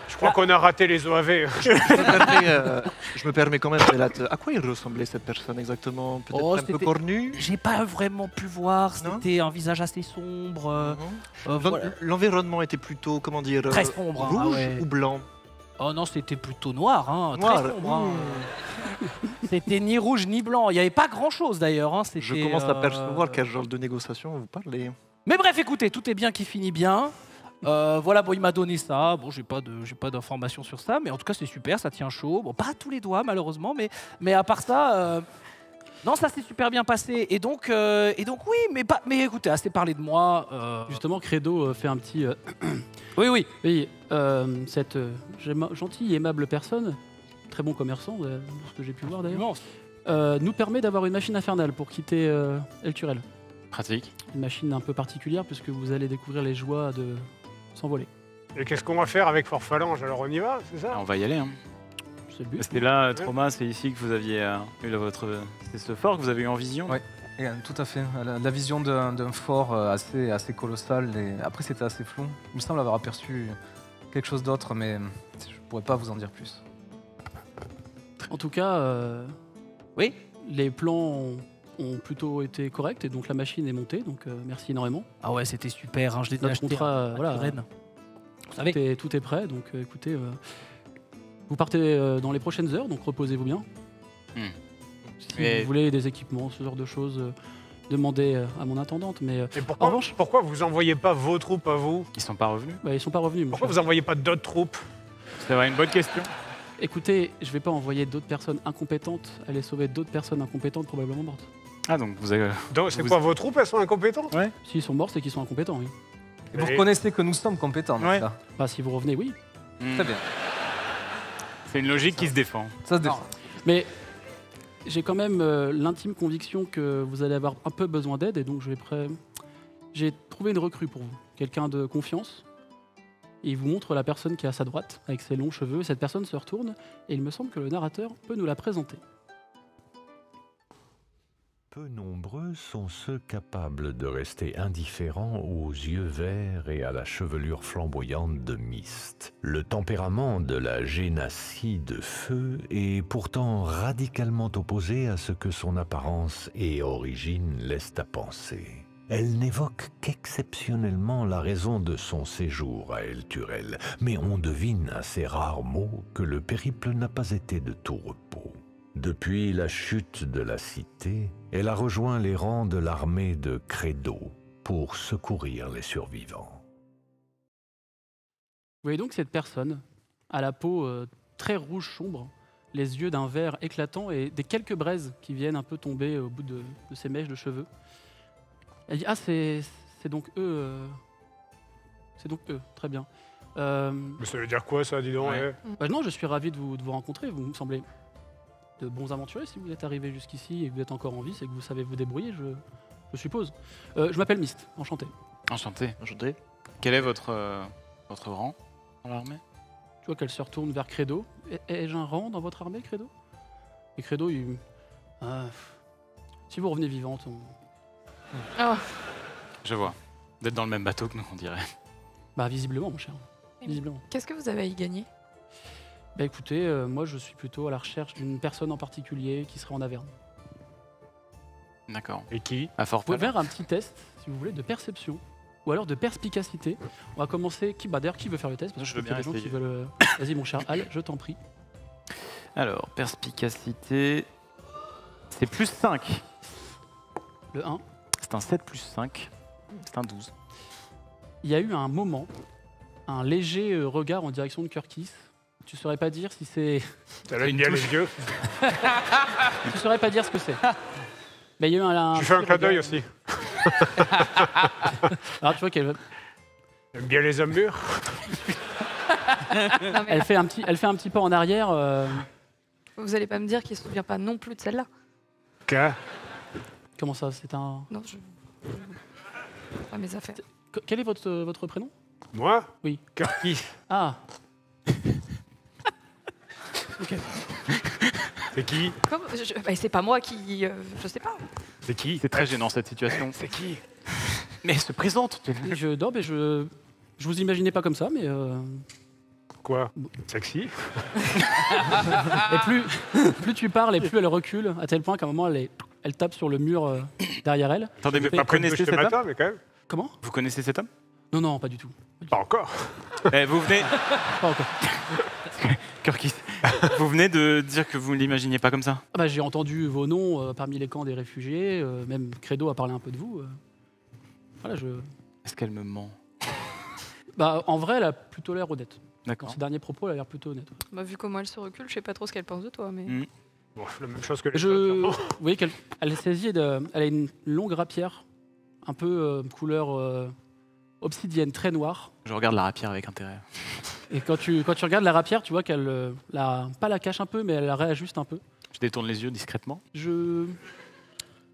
Je crois qu'on a raté les OAV. Je me permets quand même, Belat, à quoi il ressemblait cette personne exactement? Peut-être Oh, un peu c'était- cornu? J'ai pas vraiment pu voir. Non. C'était un visage assez sombre. Voilà. L'environnement était plutôt, comment dire, Très sombre. Hein, rouge ah ouais. ou blanc? Oh non, c'était plutôt noir. Hein, Noir. Très sombre. Hein. C'était ni rouge ni blanc. Il n'y avait pas grand-chose d'ailleurs. Hein. Je C'était, commence à percevoir quel genre de négociation vous parlez. Mais bref, écoutez, tout est bien qui finit bien. Voilà, bon, il m'a donné ça. Bon, j'ai pas d'informations sur ça, mais en tout cas, c'est super, ça tient chaud. Bon, pas à tous les doigts, malheureusement, mais à part ça, non, ça s'est super bien passé. Et donc oui, mais écoutez, assez parlé de moi. Justement, Credo fait un petit. Oui. Oui, cette gentille et aimable personne, très bon commerçant, de ce que j'ai pu voir d'ailleurs, nous permet d'avoir une machine infernale pour quitter El Turel. Pratique. Une machine un peu particulière puisque vous allez découvrir les joies de s'envoler. Et qu'est-ce qu'on va faire avec Fort Phalange? Alors on y va, c'est ça? On va y aller. Hein. C'est le but. C'était là, Trauma, c'est ici que vous aviez eu c'est ce fort que vous avez eu en vision. Ouais. Et, tout à fait. La vision d'un fort assez colossal. Et après, c'était assez flou. Il me semble avoir aperçu quelque chose d'autre, mais je pourrais pas vous en dire plus. En tout cas, Oui. les plans ont plutôt été corrects et donc la machine est montée. Donc merci énormément. Ah ouais, c'était super. Hein, je l'ai Notre acheté contrat, à voilà. Turenne. Vous savez. Tout est prêt. Donc écoutez, vous partez dans les prochaines heures. Donc reposez-vous bien. Si Et- vous voulez des équipements, ce genre de choses, demandez à mon intendante. Mais Et en revanche, pourquoi vous envoyez pas vos troupes à vous? Ils sont pas revenus. ils sont pas revenus. mon Pourquoi cher. vous envoyez pas d'autres troupes? C'est vrai, une bonne question. Écoutez, je vais pas envoyer d'autres personnes incompétentes aller sauver d'autres personnes incompétentes probablement mortes. Ah, donc vous avez. Donc c'est Vous- quoi, vos troupes, elles sont incompétentes? S'ils sont morts, c'est qu'ils sont incompétents, oui. Et vous Mais- reconnaissez que nous sommes compétents dans Ouais. ça. Bah, si vous revenez, oui. Très bien. C'est une logique qui se défend. Ça se défend. Mais j'ai quand même l'intime conviction que vous allez avoir un peu besoin d'aide et donc j'ai trouvé une recrue pour vous, quelqu'un de confiance. Et il vous montre la personne qui est à sa droite avec ses longs cheveux. Cette personne se retourne et il me semble que le narrateur peut nous la présenter. Peu nombreux sont ceux capables de rester indifférents aux yeux verts et à la chevelure flamboyante de Myst. Le tempérament de la Génassie de feu est pourtant radicalement opposé à ce que son apparence et origine laissent à penser. Elle n'évoque qu'exceptionnellement la raison de son séjour à El Turel, mais on devine à ses rares mots que le périple n'a pas été de tout repos. Depuis la chute de la cité, elle a rejoint les rangs de l'armée de Credo pour secourir les survivants. Vous voyez donc cette personne à la peau très rouge sombre, les yeux d'un vert éclatant et des quelques braises qui viennent un peu tomber au bout de ses mèches de cheveux. Elle dit « Ah, c'est donc eux. C'est donc eux, très bien. Mais ça veut dire quoi ça, dis donc? Ouais. eh Non, je suis ravi de vous rencontrer. Vous me semblez de bons aventuriers. Si vous êtes arrivés jusqu'ici et que vous êtes encore en vie, c'est que vous savez vous débrouiller, je suppose. Je m'appelle Myst, enchanté. Enchanté. Enchanté. Quel est votre rang dans l'armée? Tu vois qu'elle se retourne vers Credo. Ai-je un rang dans votre armée, Credo? Et Credo, si vous revenez vivante, Oh. Je vois. Vous êtes dans le même bateau que nous, on dirait. bah visiblement, mon cher. Visiblement. Qu'est-ce que vous avez à y gagner? Bah écoutez, moi je suis plutôt à la recherche d'une personne en particulier qui serait en Averne. D'accord. Et qui? À Fort Vous pouvez Phalange. faire un petit test, si vous voulez, de perception ou alors de perspicacité. On va commencer. D'ailleurs, qui veut faire le test? Parce Je que veux bien il y a des gens qui essayer. veulent. Vas-y, mon cher Al, je t'en prie. Alors, perspicacité. C'est plus 5. Le 1. C'est un 7 plus 5. C'est un 12. Il y a eu un moment, un léger regard en direction de Kurkis. Tu saurais pas dire si c'est. T'as là, il y a les yeux. Tu saurais pas dire ce que c'est. Mais il y a eu un. Tu fais un petit clin d'œil regard. aussi. Alors tu vois qu'elle T'aimes bien les hommes mûrs? Non, mais elle fait un petit pas en arrière. vous allez pas me dire qu'il se souvient pas non plus de celle-là? Comment ça? C'est un. Non, je. Pas mes affaires. Quel est votre prénom? Moi? Oui. Kurkis. Ah. Ok. C'est qui? Bah, c'est pas moi qui. Je sais pas. C'est qui? C'est très gênant cette situation. C'est qui? Mais elle se présente. Non, mais je vous imaginais pas comme ça, mais Quoi? Sexy? Et plus tu parles et plus elle recule, à tel point qu'à un moment elle tape sur le mur derrière elle. Attendez, mais Pas vous près de connaissez ce cet homme? matin, mais quand même. Comment? Vous connaissez cet homme? Non, pas du tout. Pas encore. Vous venez... Pas encore. Kirkis, vous venez de dire que vous ne l'imaginiez pas comme ça? Ah bah, j'ai entendu vos noms parmi les camps des réfugiés, même Credo a parlé un peu de vous. Voilà, Est-ce qu'elle me ment? Bah, en vrai, elle a plutôt l'air honnête. Dans D'accord. ses derniers propos, elle a l'air plutôt honnête. Bah, vu comment elle se recule, je sais pas trop ce qu'elle pense de toi, mais. Bon, la même chose que les Vous autres, sûrement. voyez qu'elle est saisie elle a une longue rapière, un peu couleur obsidienne, très noire. Je regarde la rapière avec intérêt. Et quand tu regardes la rapière, tu vois qu'elle pas la cache un peu, mais elle la réajuste un peu. Je détourne les yeux discrètement.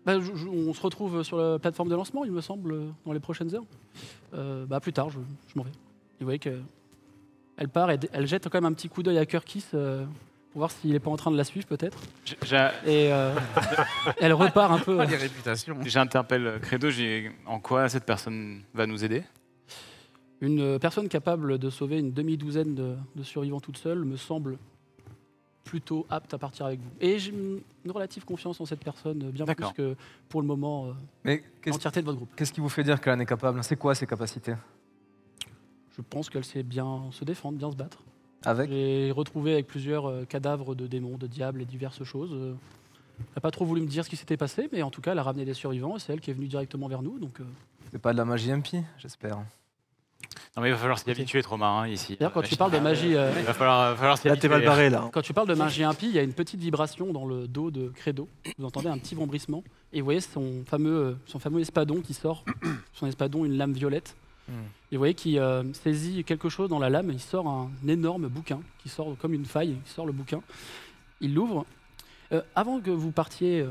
On se retrouve sur la plateforme de lancement, il me semble, dans les prochaines heures. Plus tard, je m'en vais. Et vous voyez qu'elle part et elle jette quand même un petit coup d'œil à Kirkis pour voir s'il n'est pas en train de la suivre peut-être. Et elle repart un peu. Les réputations. J'interpelle Credo, en quoi cette personne va nous aider? Une personne capable de sauver une demi-douzaine de survivants toute seule me semble plutôt apte à partir avec vous. Et j'ai une relative confiance en cette personne, bien plus que pour le moment Mais l'entièreté de votre groupe. qu'est-ce qui vous fait dire qu'elle en est capable? C'est quoi ses capacités? Je pense qu'elle sait bien se défendre, bien se battre. Avec J'ai retrouvé avec plusieurs cadavres de démons, de diables et diverses choses. Elle n'a pas trop voulu me dire ce qui s'était passé, mais en tout cas, elle a ramené des survivants et c'est elle qui est venue directement vers nous. Donc, c'est pas de la magie impie, j'espère. Non mais il va falloir s'y habituer, trop marrant ici. d'ailleurs, quand tu parles de magie, Il va falloir s'y Là, habituer. t'es mal barré, là. quand tu parles de magie impie, il y a une petite vibration dans le dos de Credo. Vous entendez un petit vombrissement et vous voyez son fameux espadon qui sort, son espadon, une lame violette. Et vous voyez qu'il saisit quelque chose dans la lame, il sort un énorme bouquin, qui sort comme une faille, il sort le bouquin, il l'ouvre. Avant que vous partiez,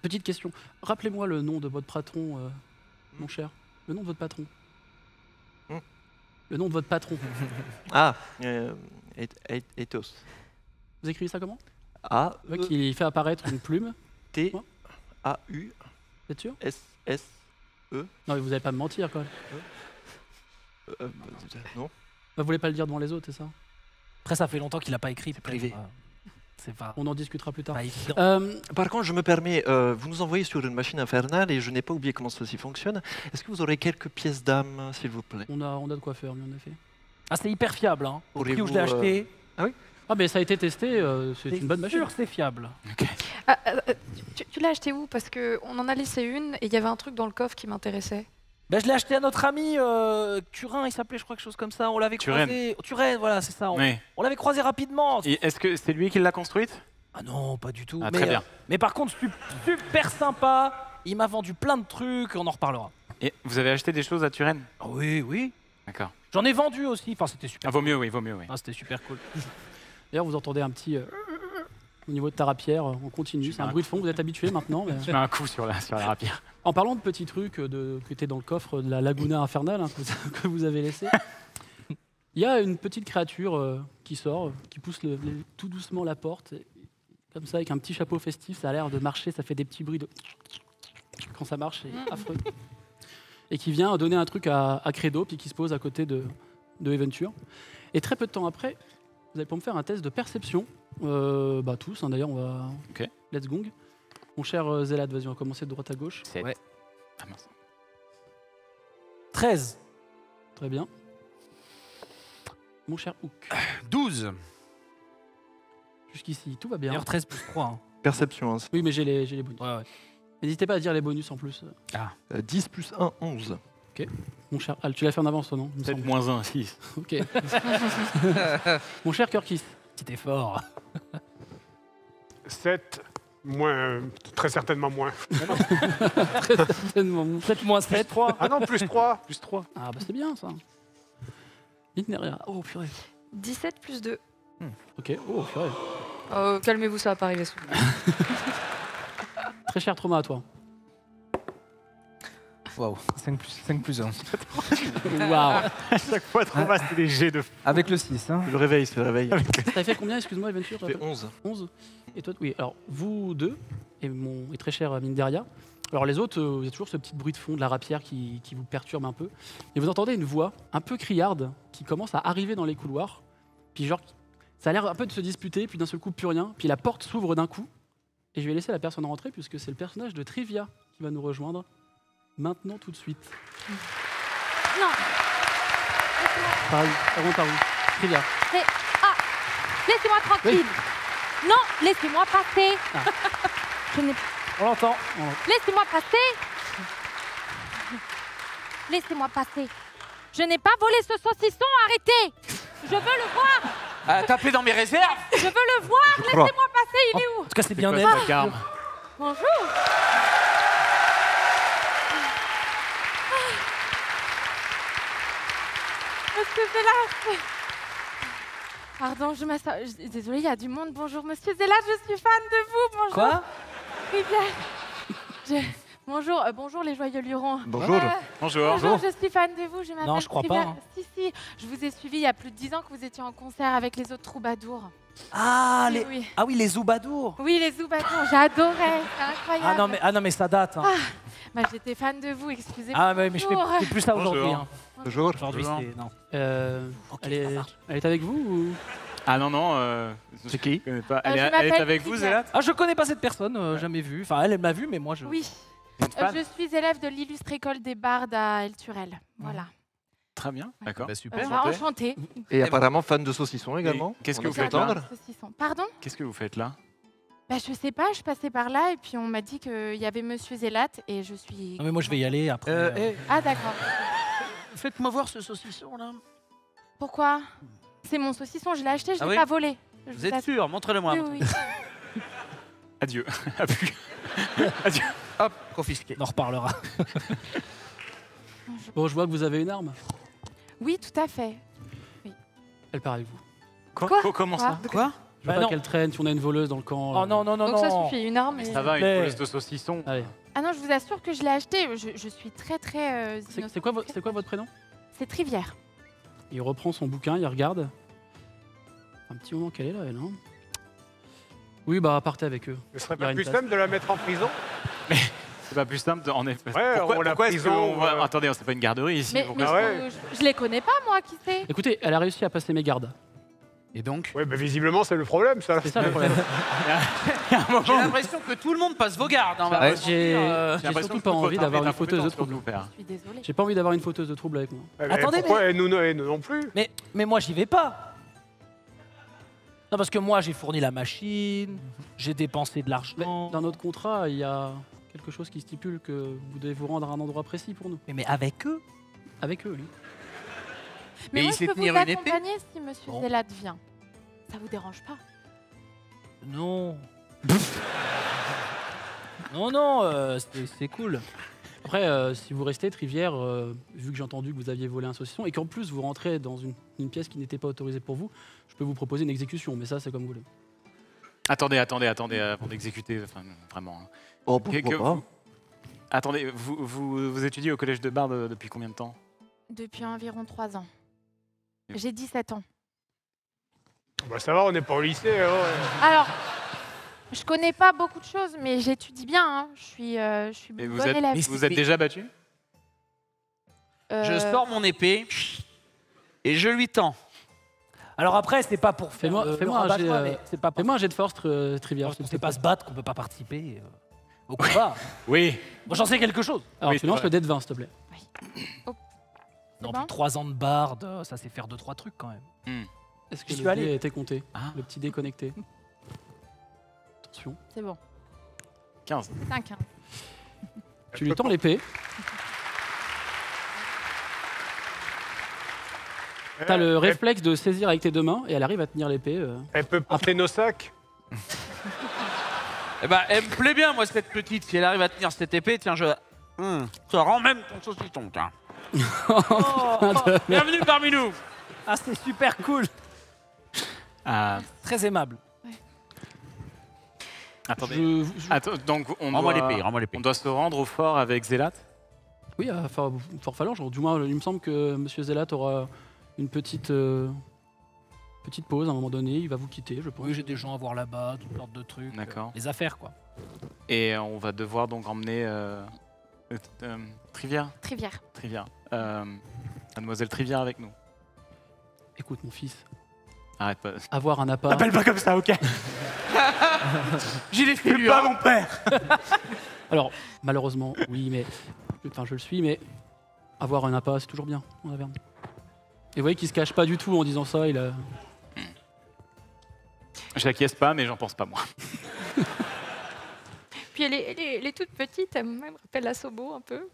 petite question, rappelez-moi le nom de votre patron, mon cher, le nom de votre patron. Le nom de votre patron. Ah, Ethos. Vous écrivez ça comment? A, Vous voyez qu'il fait apparaître une plume, T, A, U, vous êtes sûr? S, S, Non, mais vous n'allez pas me mentir quand même. non. Vous voulez pas le dire devant les autres, c'est ça? Après, ça fait longtemps qu'il n'a pas écrit. C'est privé. C'est pas, On en discutera plus tard. pas évident. Par contre, je me permets, vous nous envoyez sur une machine infernale et je n'ai pas oublié comment ceci fonctionne. Est-ce que vous aurez quelques pièces d'âme, s'il vous plaît? On a de quoi faire, mais en effet. Ah, c'est hyper fiable. Hein. Au prix où je l'ai Auriez-vous, acheté, Ah, mais ça a été testé, c'est une bonne machine. sûr que c'est fiable. Tu l'as acheté où? Parce qu'on en a laissé une et il y avait un truc dans le coffre qui m'intéressait. Ben, je l'ai acheté à notre ami Turin, il s'appelait, je crois, quelque chose comme ça. On l'avait Turenne. croisé. Turenne, voilà, c'est ça. Oui. On l'avait croisé rapidement. Et est-ce que c'est lui qui l'a construite? Ah non, pas du tout. Ah, mais, très bien. Mais par contre, super sympa. Il m'a vendu plein de trucs, on en reparlera. Et vous avez acheté des choses à Turenne? Ah oui, oui. D'accord. J'en ai vendu aussi. Enfin, c'était super. Ah, vaut mieux, oui, vaut mieux, oui. Ah, c'était super cool. D'ailleurs, vous entendez un petit au niveau de ta rapière, on continue. C'est un bruit de fond, vous êtes habitué maintenant. Mais... Je mets un coup sur la rapière. En parlant de petits trucs qui étaient dans le coffre de la Laguna Infernale que vous avez laissé, il y a une petite créature qui sort, qui pousse tout doucement la porte, comme ça, avec un petit chapeau festif. Ça a l'air de marcher, ça fait des petits bruits de... Quand ça marche, c'est affreux. Et qui vient donner un truc à Credo, puis qui se pose à côté de Eventure. Et très peu de temps après, vous allez pour me faire un test de perception. Tous, hein, d'ailleurs, on va... Ok. Let's gong. Mon cher Zélad, vas-y, on va commencer de droite à gauche. 7. Ouais. Ah, mince. 13. Très bien. Mon cher Hook. 12. Jusqu'ici, tout va bien. D'ailleurs, 13 plus 3. Hein. Perception, hein. Oui, mais j'ai les bonus. Ouais. N'hésitez pas à dire les bonus en plus. 10 plus 1, 11. Mon cher Al, tu l'as fait en avance, toi, non? Il me 7 semble. moins 1, 6. Ok. Mon cher Kirkis. Petit effort. 7, moins, très certainement moins. Très certainement. 7 moins 7. 3. Ah non, plus 3. Plus 3. Ah, bah c'est bien ça. Itneria. Oh, purée. 17 plus 2. Ok. Oh, purée. Calmez-vous, ça va pas arriver souvent. Très cher trauma à toi. Waouh, 5 plus 1. Waouh. À chaque fois, Trauma, c'est des jets de fou. Avec le 6, hein. Le réveil, c'est le réveil. T'as fait combien, excuse-moi, Aventure? Ça fait 11. 11. Et toi, oui. Alors, vous deux, et très cher Minderia, Alors les autres, il y a toujours ce petit bruit de fond de la rapière qui vous perturbe un peu. Et vous entendez une voix un peu criarde qui commence à arriver dans les couloirs. Puis genre, ça a l'air un peu de se disputer, puis d'un seul coup, plus rien. Puis la porte s'ouvre d'un coup. Et je vais laisser la personne rentrer, puisque c'est le personnage de Trivia qui va nous rejoindre maintenant tout de suite. Non. Pareil, ça rentre par où? Trivia. Laissez-moi tranquille. Non, laissez-moi passer. Ah. Je n'ai... On l'entend. Laissez-moi passer. Laissez-moi passer. Je n'ai pas volé ce saucisson, arrêtez. Je veux le voir. Tapez dans mes réserves. Je veux le voir. Laissez-moi passer, il est où? En tout cas, c'est bien quoi, elle. ce vacarme Bonjour. Monsieur Zélat. Pardon, je m'assois. Désolée, il y a du monde. Bonjour, Monsieur Zélat, je suis fan de vous. Bonjour. Quoi? Eh bien, bonjour, bonjour les joyeux lurons. Bonjour. Bonjour. Bonjour, je suis fan de vous. Je m'appelle Non, je crois Trivia. pas, hein. Si, je vous ai suivi il y a plus de 10 ans que vous étiez en concert avec les autres troubadours. Ah, Oui. ah oui, les Zoubadours. Oui, les Zoubadours, j'adorais. C'est incroyable. Ah non, mais ça date. Hein. Bah, j'étais fan de vous, excusez-moi. Ah mais je fais plus ça aujourd'hui. Bonjour. Hein. Bonjour. Aujourd'hui, Bonjour. c'est... Non. Elle, ça est, marche. elle est avec vous ou... Ah non. C'est qui? Je connais pas. je Elle est m'appelle avec vous, Trivia. Zélat? Ah, je connais pas cette personne, jamais vue. Enfin, elle m'a vu, mais moi, je... Oui. Une fan Je suis élève de l'illustre école des bardes à El Turel. Voilà. Très bien, d'accord. Bah, super. Enchantée. Et apparemment fan de saucisson également. qu'est-ce que On a vous pu faites là entendre. Saucisson. Pardon? Qu'est-ce que vous faites là? Bah, je sais pas, je passais par là et puis on m'a dit qu'il y avait Monsieur Zélat et je suis... Non, mais moi, je vais y aller après. Ah d'accord. Faites-moi voir ce saucisson là. Pourquoi? C'est mon saucisson, je l'ai acheté, je Ah l'ai oui pas volé. Je Vous êtes l'assure. sûr? Montrez-le-moi. Oui, oui. Adieu. À plus. Adieu. Hop, confisqué. On en reparlera. Bon, je vois que vous avez une arme. Oui, tout à fait. Elle part avec vous. Comment ça? Quoi? Je veux Bah pas non. qu'elle traîne si on a une voleuse dans le camp. Oh non, non, non, Donc ça non. suffit, une arme et... Ça va, une plaît. voleuse de saucisson. Allez. Ah non, je vous assure que je l'ai acheté, je suis très très innocente. C'est quoi votre prénom? C'est Trivière. Il reprend son bouquin, il regarde. Un petit moment qu'elle est là, elle. Hein. Oui, bah partez avec eux. Ce serait Il y aura pas une plus place. simple de la mettre en prison? C'est pas plus simple, en effet. Ouais, on la pourquoi est-ce que prison, on va... Attendez, c'est pas une garderie ici. Mais, pourquoi- Ah ouais. je les connais pas, moi, qui c'est? Écoutez, elle a réussi à passer mes gardes. Et donc? Oui, mais visiblement, c'est le problème, ça. C'est ça le problème. Il y a un moment J'ai où- l'impression que tout le monde passe vos gardes. Hein, on va Ouais, pas se j'ai- mentir, J'ai l'impression surtout que pas vous envie avez d'avoir une d'incompétence fauteuse de sur trouble. nous, père. Je suis désolée. J'ai pas envie d'avoir une fauteuse de trouble avec moi. Ouais, mais Attendez, pourquoi et nous non plus? Mais moi, j'y vais pas. Non, parce que moi, j'ai fourni la machine, j'ai dépensé de Mais l'argent. dans notre contrat, il y a quelque chose qui stipule que vous devez vous rendre à un endroit précis pour nous. Mais avec eux. Avec eux, oui. Mais Et moi, il je sait peux tenir vous une épée accompagner si Monsieur Bon. Zélat vient. Ça vous dérange pas? Non. non, c'est cool. Après, si vous restez, Trivière, vu que j'ai entendu que vous aviez volé un saucisson et qu'en plus vous rentrez dans une pièce qui n'était pas autorisée pour vous, je peux vous proposer une exécution, mais ça, c'est comme vous voulez. Attendez, avant d'exécuter, enfin, vraiment. hein. Oh, Que- pourquoi que pas. Attendez, vous étudiez au collège de Barde depuis combien de temps? Depuis environ 3 ans. Et- J'ai 17 ans. Bah, ça va, on n'est pas au lycée. Hein. Alors, je connais pas beaucoup de choses, mais j'étudie bien. Hein. Je suis Et bonne élève. vous êtes déjà battu? Je sors mon épée et je lui tends. Alors après, c'est pas pour faire Fais-moi le fais-moi un jet, rabat-joie, mais c'est pas pour... fais-moi un jet de force, Trivière. Parce s'il qu'on te sait pas plaît. se battre, qu'on peut pas participer au combat. Oui. Moi, j'en sais quelque chose. Alors, Oui, tu c'est lances vrai. le dé de 20, s'il te plaît. Non, bon puis 3 ans de barde, ça sait faire 2-3 trucs quand même. Est-ce que J'y le suis dé allé. a été compté? Ah. Le petit dé connecté. Attention. C'est bon. 15. C'est un 15. Tu lui tends l'épée. T'as le réflexe de saisir avec tes deux mains et elle arrive à tenir l'épée. Elle peut porter nos sacs. Eh ben, elle me plaît bien, moi, cette petite. Si elle arrive à tenir cette épée, tiens, je. Ça rend même ton saucisson, tiens. Bienvenue parmi nous. Ah, c'est super cool. Ah, Très aimable. attendez. Attends, donc Rends-moi l'épée, rends-moi l'épée. on doit se rendre au fort avec Zélat? Oui, à Fort Phalange. Du moins, il me semble que Monsieur Zélat aura une petite pause à un moment donné. Il va vous quitter, je pense. Oui, j'ai des gens à voir là-bas, toutes sortes de trucs. D'accord. Les affaires, quoi. Et on va devoir donc emmener Trivière. Mademoiselle Trivière avec nous. Écoute, mon fils, Arrête pas. avoir un appart... T'appelles pas comme ça, ok? J'ai des C'est pas mon père. Alors, malheureusement, oui, mais... Enfin, je le suis, mais... Avoir un appart, c'est toujours bien, en Auvergne. Et vous voyez qu'il se cache pas du tout en disant ça, il a... J'acquiesce pas, mais j'en pense pas moi. Puis elle est toute petite, elle me rappelle la Sobo un peu.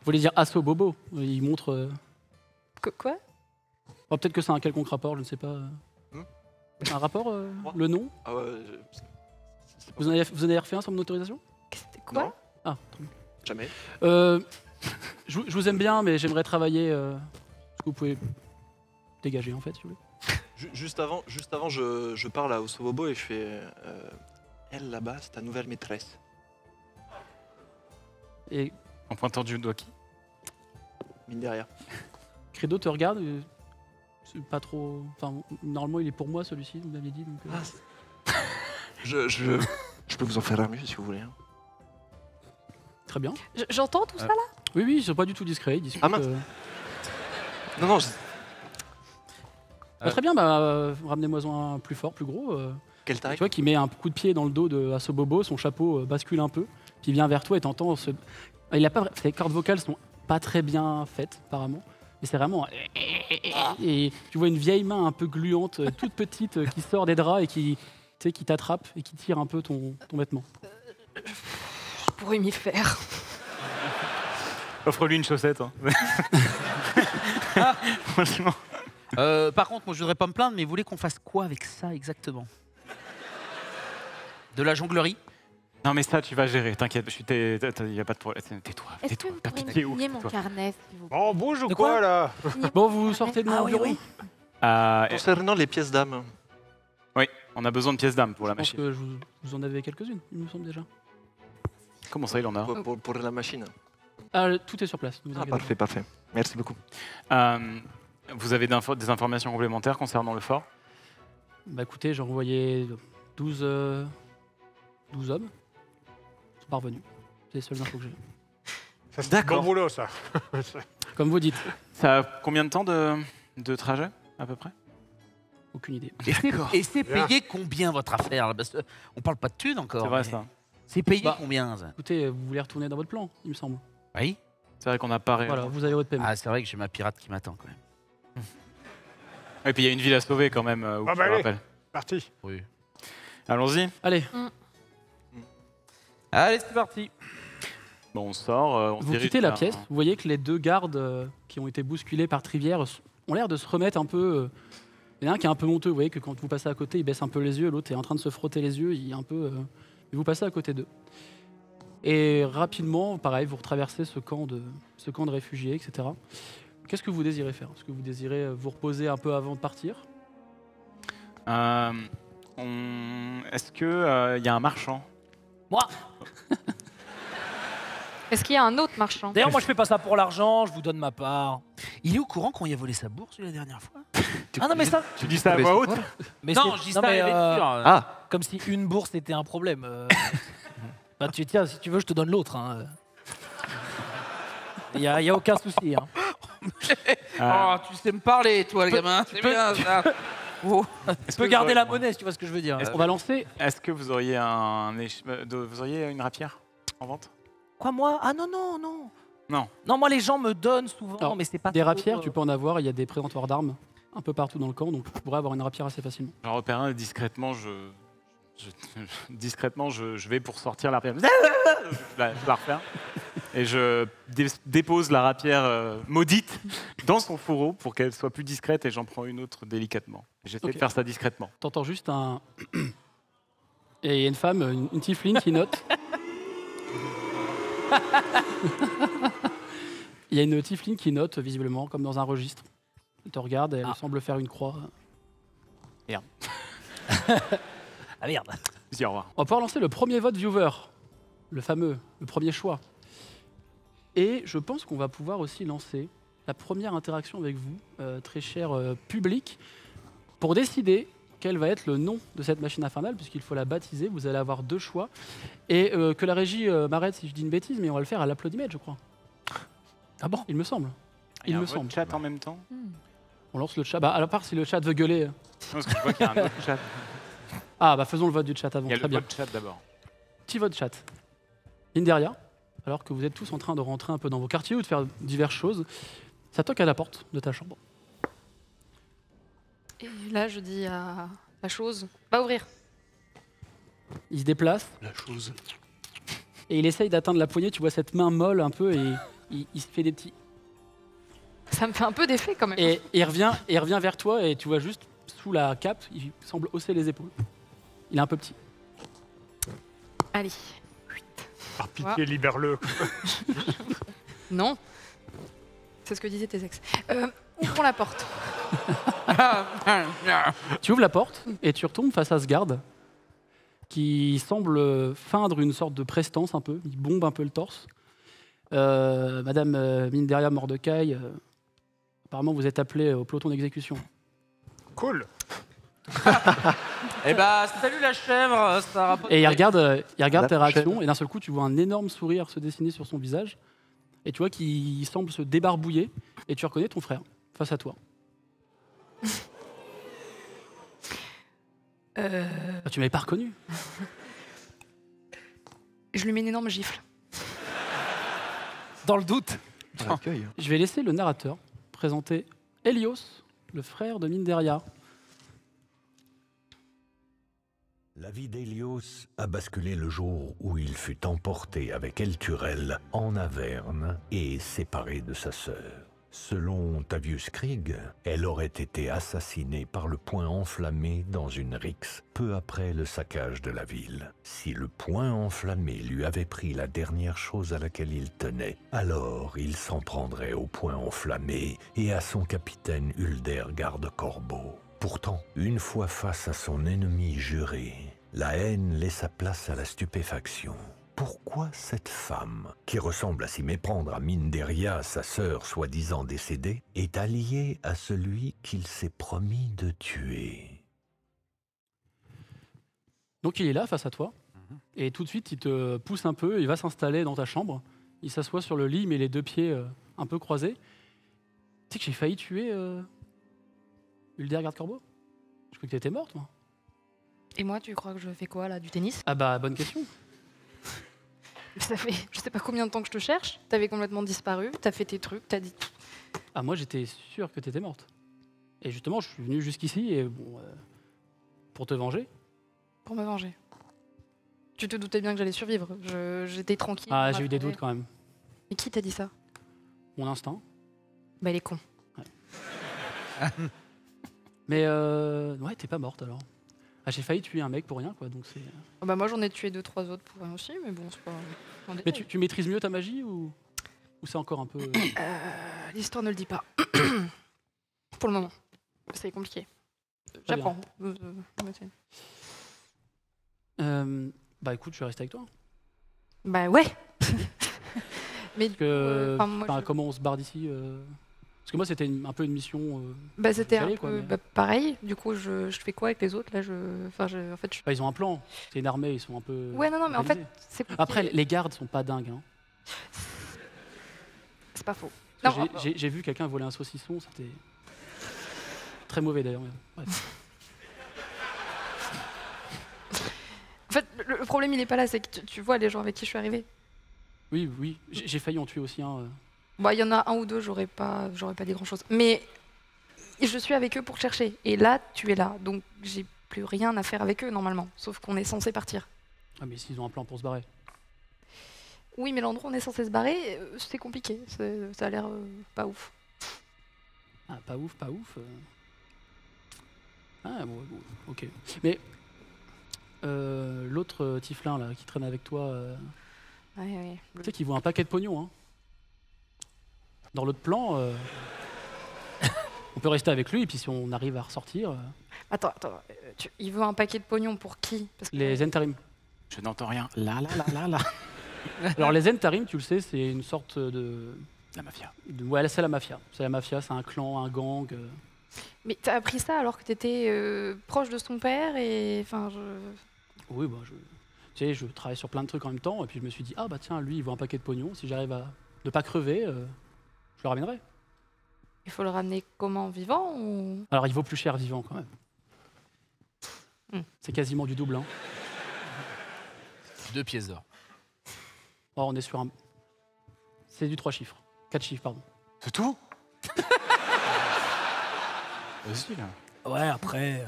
Vous voulez dire Asso Bobo? Il montre... Quoi? Oh, peut-être que c'est un quelconque rapport, je ne sais pas. Un rapport, le nom? Ah ouais, Vous en avez refait un sans mon autorisation? C'était quoi? Non. Ah, très bien. Jamais. Je vous aime bien, mais j'aimerais travailler... Est-ce que vous pouvez dégager, en fait, si vous voulez? Juste avant, je parle à Osobobo et je fais... elle, là-bas, c'est ta nouvelle maîtresse. Et En pointant du doigt qui? Mine derrière. Credo te regarde, c'est pas trop... Enfin, normalement, il est pour moi, celui-ci, vous m'aviez dit, donc... Je peux vous en faire un mieux, si vous voulez. Hein. Très bien. J'entends tout ça, là? Oui, oui, ils sont pas du tout discrets, ils discutent... Ah mince. Non, Très bien, bah, ramenez-moi un plus fort, plus gros. Quelle taille? Tu vois qu'il met un coup de pied dans le dos de Asobobo, son chapeau bascule un peu, puis il vient vers toi et t'entends ce... Il a pas... Ses cordes vocales sont pas très bien faites, apparemment, mais c'est vraiment... Et tu vois une vieille main un peu gluante, toute petite, qui sort des draps et qui t'attrape et qui tire un peu ton vêtement. Je pourrais m'y faire. Offre-lui une chaussette. Hein. Franchement. Par contre, moi je voudrais pas me plaindre, mais vous voulez qu'on fasse quoi avec ça exactement? De la jonglerie? Non mais ça tu vas gérer, t'inquiète, il y a pas de problème. Tais-toi, Est-ce que tais-toi, vous t'as pourriez pitié me ou signer mon toi. carnet, s'il vous plaît? On bouge ou De quoi, quoi là? Bon, vous sortez de mon bureau? Concernant les pièces d'âme. Oui, on a besoin de pièces d'âme pour la Je pense machine. que vous en avez quelques-unes, il me semble déjà. Comment ça il en a? Pour la machine. Ah, tout est sur place. ne vous Ah, inquiétez parfait, parfait. Merci beaucoup. Vous avez des informations complémentaires concernant le fort? Bah écoutez, j'ai envoyé 12 hommes. Ils sont pas revenus. C'est les seules infos que j'ai. C'est bon boulot, ça. Comme vous dites. Ça a combien de temps de trajet, à peu près? Aucune idée. Et c'est payé combien votre affaire là? Parce que on parle pas de thunes encore. C'est vrai mais ça. C'est payé Bah, combien ça? Écoutez, vous voulez retourner dans votre plan, il me semble. Oui. C'est vrai qu'on n'a pas réellement. Voilà, vous avez votre paiement. Ah, c'est vrai que j'ai ma pirate qui m'attend quand même. Et puis il y a une ville à sauver quand même, Ah je bah te allez, rappelle. parti. Oui. Allons-y. Allez, Allez, c'est parti. Bon, on sort, on se vous dirige quittez la vers- pièce. Vous voyez que les deux gardes qui ont été bousculés par Trivière ont l'air de se remettre un peu. Il y en a un qui est un peu monteux. Vous voyez que quand vous passez à côté, il baisse un peu les yeux. L'autre est en train de se frotter les yeux. Il est un peu. Et vous passez à côté d'eux. Et rapidement, pareil, vous retraversez ce camp de réfugiés, etc. Qu'est-ce que vous désirez faire? Est-ce que vous désirez vous reposer un peu avant de partir? Est-ce qu'il y a un marchand? Moi Est-ce qu'il y a un autre marchand? D'ailleurs, moi, je fais pas ça pour l'argent, je vous donne ma part. Il est au courant qu'on y a volé sa bourse la dernière fois? Ah non, mais ça... Tu dis ça à voix haute? Mais Non, c'est- je dis non, ça à mais, la lecture. Ah, comme si une bourse était un problème. Bah, tiens, si tu veux, je te donne l'autre. Il y a aucun souci. Hein. Oh, tu sais me parler, toi, le gamin. C'est bien ça. Oh. Tu peux garder la monnaie, si tu vois ce que je veux dire. On va lancer. Est-ce que vous auriez vous auriez une rapière en vente? Quoi, moi? Ah non, non, non. Non. Non, moi, les gens me donnent souvent, Alors, mais c'est pas Des trop, rapières, tu peux en avoir. Il y a des présentoirs d'armes un peu partout dans le camp, donc tu pourrais avoir une rapière assez facilement. J'en repère un et discrètement, je vais pour sortir la rapière. Je la refaire. Et je dépose la rapière maudite dans son fourreau pour qu'elle soit plus discrète et j'en prends une autre délicatement. J'essaie Ok. de faire ça discrètement. T'entends juste un. Et il y a une femme, une tiefling qui note. Il y a une tiefling qui note, visiblement, comme dans un registre. Elle te regarde et elle semble faire une croix. Ah merde. Dis au revoir. On va pouvoir lancer le premier vote viewer. Le fameux, le premier choix. Et je pense qu'on va pouvoir aussi lancer la première interaction avec vous, très cher public, pour décider quel va être le nom de cette machine infernale, puisqu'il faut la baptiser. Vous allez avoir 2 choix. Et que la régie m'arrête si je dis une bêtise, mais on va le faire à l'applaudimètre, je crois. Ah bon? Il me semble. Il y a un vote chat en même temps. On lance le chat. Bah, à part si le chat veut gueuler. Non, parce que je vois qu'il y a un autre chat. Ah, bah faisons le vote du chat avant. Il y a Très le bien. vote chat d'abord. Petit vote chat. Inderia, alors que vous êtes tous en train de rentrer un peu dans vos quartiers ou de faire diverses choses, ça toque à la porte de ta chambre. Et là, je dis à la chose, va ouvrir. Il se déplace. La chose. Et il essaye d'atteindre la poignée. Tu vois cette main molle un peu et il se fait des petits. Ça me fait un peu d'effet quand même. Et il revient vers toi et tu vois juste sous la cape, il semble hausser les épaules. Il est un peu petit. Allez. Par pitié, libère-le. Non. C'est ce que disaient tes ex. Ouvrons la porte. Tu ouvres la porte et tu retombes face à ce garde qui semble feindre une sorte de prestance un peu. Il bombe un peu le torse. Madame Minderia Mordecai, apparemment vous êtes appelée au peloton d'exécution. Cool. Eh bah, salut la chèvre, ça rapporte. Et il regarde tes prochaine. réactions et d'un seul coup tu vois un énorme sourire se dessiner sur son visage et tu vois qu'il semble se débarbouiller et tu reconnais ton frère face à toi. Ah, tu m'avais pas reconnu. Je lui mets une énorme gifle. Dans le doute. L'accueil. Je vais laisser le narrateur présenter Helios, le frère de Minderia. La vie d'Hélios a basculé le jour où il fut emporté avec Elturel en Averne et séparé de sa sœur. Selon Tavius Krieg, elle aurait été assassinée par le poing enflammé dans une rixe peu après le saccage de la ville. Si le poing enflammé lui avait pris la dernière chose à laquelle il tenait, alors il s'en prendrait au poing enflammé et à son capitaine Ulder Garde-Corbeau. Pourtant, une fois face à son ennemi juré, la haine laissa place à la stupéfaction. Pourquoi cette femme, qui ressemble à s'y méprendre à Minderia, sa sœur soi-disant décédée, est alliée à celui qu'il s'est promis de tuer? Donc il est là face à toi et tout de suite il te pousse un peu, il va s'installer dans ta chambre, il s'assoit sur le lit mais les 2 pieds un peu croisés. Tu sais que j'ai failli tuer Ulder Garde-Corbeau? Je croyais que t'étais morte moi. Et moi, tu crois que je fais quoi là, du tennis? Ah bah bonne question. Ça fait je sais pas combien de temps que je te cherche. T'avais complètement disparu, t'as fait tes trucs, t'as dit... Ah moi j'étais sûr que t'étais morte. Et justement je suis venu jusqu'ici et bon, pour te venger. Pour me venger. Tu te doutais bien que j'allais survivre. J'étais tranquille. Ah on j'ai m'a eu des trouvé. doutes quand même. Et qui t'a dit ça? Mon instinct. Bah, il est con. Mais ouais t'es pas morte alors. Ah j'ai failli tuer un mec pour rien quoi donc c'est... Bah, moi, j'en ai tué 2-3 autres pour rien aussi, mais bon, c'est pas... un Mais détail. tu maîtrises mieux ta magie ou c'est encore un peu... L'histoire ne le dit pas. Pour le moment. C'est compliqué. Très J'apprends. Bah écoute, je vais rester avec toi. Bah ouais. Mais Parce que, moi, enfin, comment on se barre d'ici Parce que moi, c'était un peu une mission. bah, c'était un calée, peu quoi, mais- bah, pareil. Du coup, je fais quoi avec les autres là en fait, Bah, ils ont un plan. C'est une armée, ils sont un peu. Ouais, non, mais en fait, organisés. c'est compliqué. Après, les gardes sont pas dingues. Hein. C'est pas faux. Parce que Non, j'ai vu quelqu'un voler un saucisson, c'était très mauvais d'ailleurs. mais bref. En fait, le problème, il est pas là. C'est que tu vois les gens avec qui je suis arrivée. Oui, oui, j'ai failli en tuer aussi un. Bah, il y en a un ou deux, j'aurais pas dit grand chose. Mais je suis avec eux pour chercher. Et là, tu es là. Donc, j'ai plus rien à faire avec eux normalement. Sauf qu'on est censé partir. Ah, mais s'ils ont un plan pour se barrer. Oui, mais l'endroit où on est censé se barrer, c'est compliqué. Ça a l'air pas ouf. Ah, pas ouf, pas ouf. Ah, bon, ok. Mais l'autre Tiflin là qui traîne avec toi, Ouais. tu sais qu'il vaut un paquet de pognon. Hein. Dans l'autre plan, on peut rester avec lui et puis si on arrive à ressortir, Attends. Il veut un paquet de pognon pour qui? Parce que... les Zentarim. Je n'entends rien. Là. Alors les Zentarim, tu le sais, c'est une sorte de... La mafia. Ouais, c'est la mafia. C'est la mafia, c'est un clan, un gang. Mais t'as appris ça alors que t'étais proche de son père et... Enfin, Oui, bah, tu sais, je travaille sur plein de trucs en même temps, et puis je me suis dit, ah bah tiens, lui, il vaut un paquet de pognon, si j'arrive à ne pas crever, je le ramènerai. Il faut le ramener comment, vivant ou... Alors, il vaut plus cher vivant, quand même. C'est quasiment du double, hein. 2 pièces d'or. Oh, on est sur un... C'est du 3 chiffres. 4 chiffres, pardon. C'est tout? Aussi, là. Ouais, après,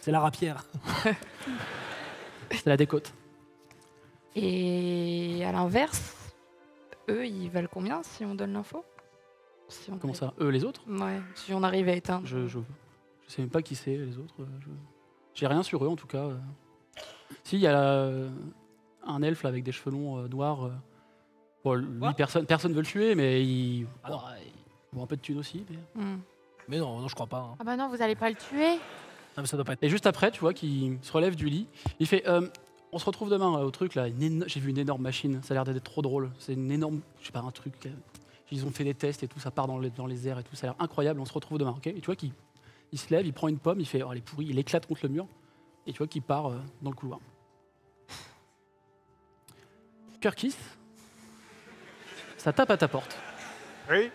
c'est la rapière. C'est la décote. Et à l'inverse, eux, ils valent combien si on donne l'info? Comment ça? Eux, les autres? Ouais, si on arrive à éteindre. Je sais même pas qui c'est, les autres. J'ai rien sur eux, en tout cas. Si, il y a un elfe là, avec des cheveux longs noirs. Bon, lui, personne veut le tuer, mais il vaut un peu de thunes aussi. Mais non, je crois pas. Hein. Ah bah non, vous allez pas le tuer. Non, mais ça doit pas être... Et juste après, tu vois, qu'il se relève du lit. Il fait on se retrouve demain au truc là. J'ai vu une énorme machine. Ça a l'air d'être trop drôle. C'est une énorme. Je sais pas, un truc. Ils ont fait des tests et tout. Ça part dans les airs et tout. Ça a l'air incroyable. On se retrouve demain, ok? Et tu vois qu'il se lève, il prend une pomme, il fait elle est pourrie. Il éclate contre le mur. Et tu vois qu'il part dans le couloir. Kirkis, ça tape à ta porte. Oui.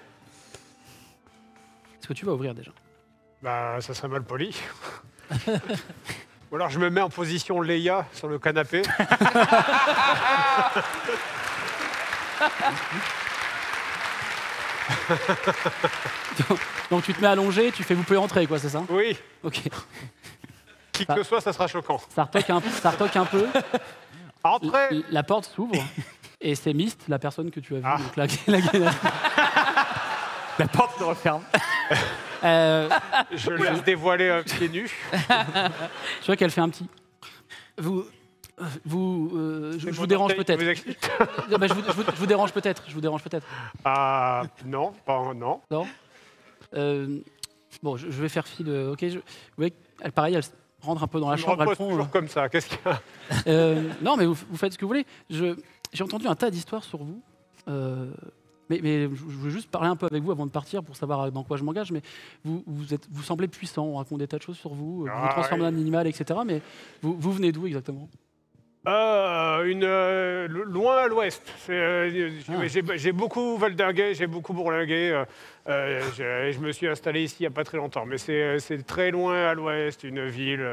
Est-ce que tu vas ouvrir déjà? Bah, ça serait mal poli. Ou alors je me mets en position Leia sur le canapé. Donc tu te mets allongé, tu fais vous pouvez entrer, quoi, c'est ça? Oui. Ok. Qui que ce soit, ça sera choquant. Ça retoque un peu. Entrez. La porte s'ouvre et c'est Mist, la personne que tu as vue. Ah. Donc la porte se referme. Je laisse dévoiler pieds nus. Tu vois qu'elle fait un petit. Je vous dérange peut-être. Je vous dérange peut-être. Ah non, non. Non. Bon, je vais faire fi de. Ok. Vous voyez, pareil, elle rentre un peu dans la chambre. Elle toujours comme ça. Qu'est-ce qu'il y a? Non, mais vous faites ce que vous voulez. J'ai entendu un tas d'histoires sur vous. Mais je veux juste parler un peu avec vous avant de partir pour savoir dans quoi je m'engage. Mais vous semblez puissant. On raconte des tas de choses sur vous. Vous vous transformez en animal, etc. Mais vous venez d'où exactement? Loin à l'ouest. J'ai beaucoup valdingué, j'ai beaucoup bourlingué. Je me suis installé ici il n'y a pas très longtemps. Mais c'est très loin à l'ouest, une ville.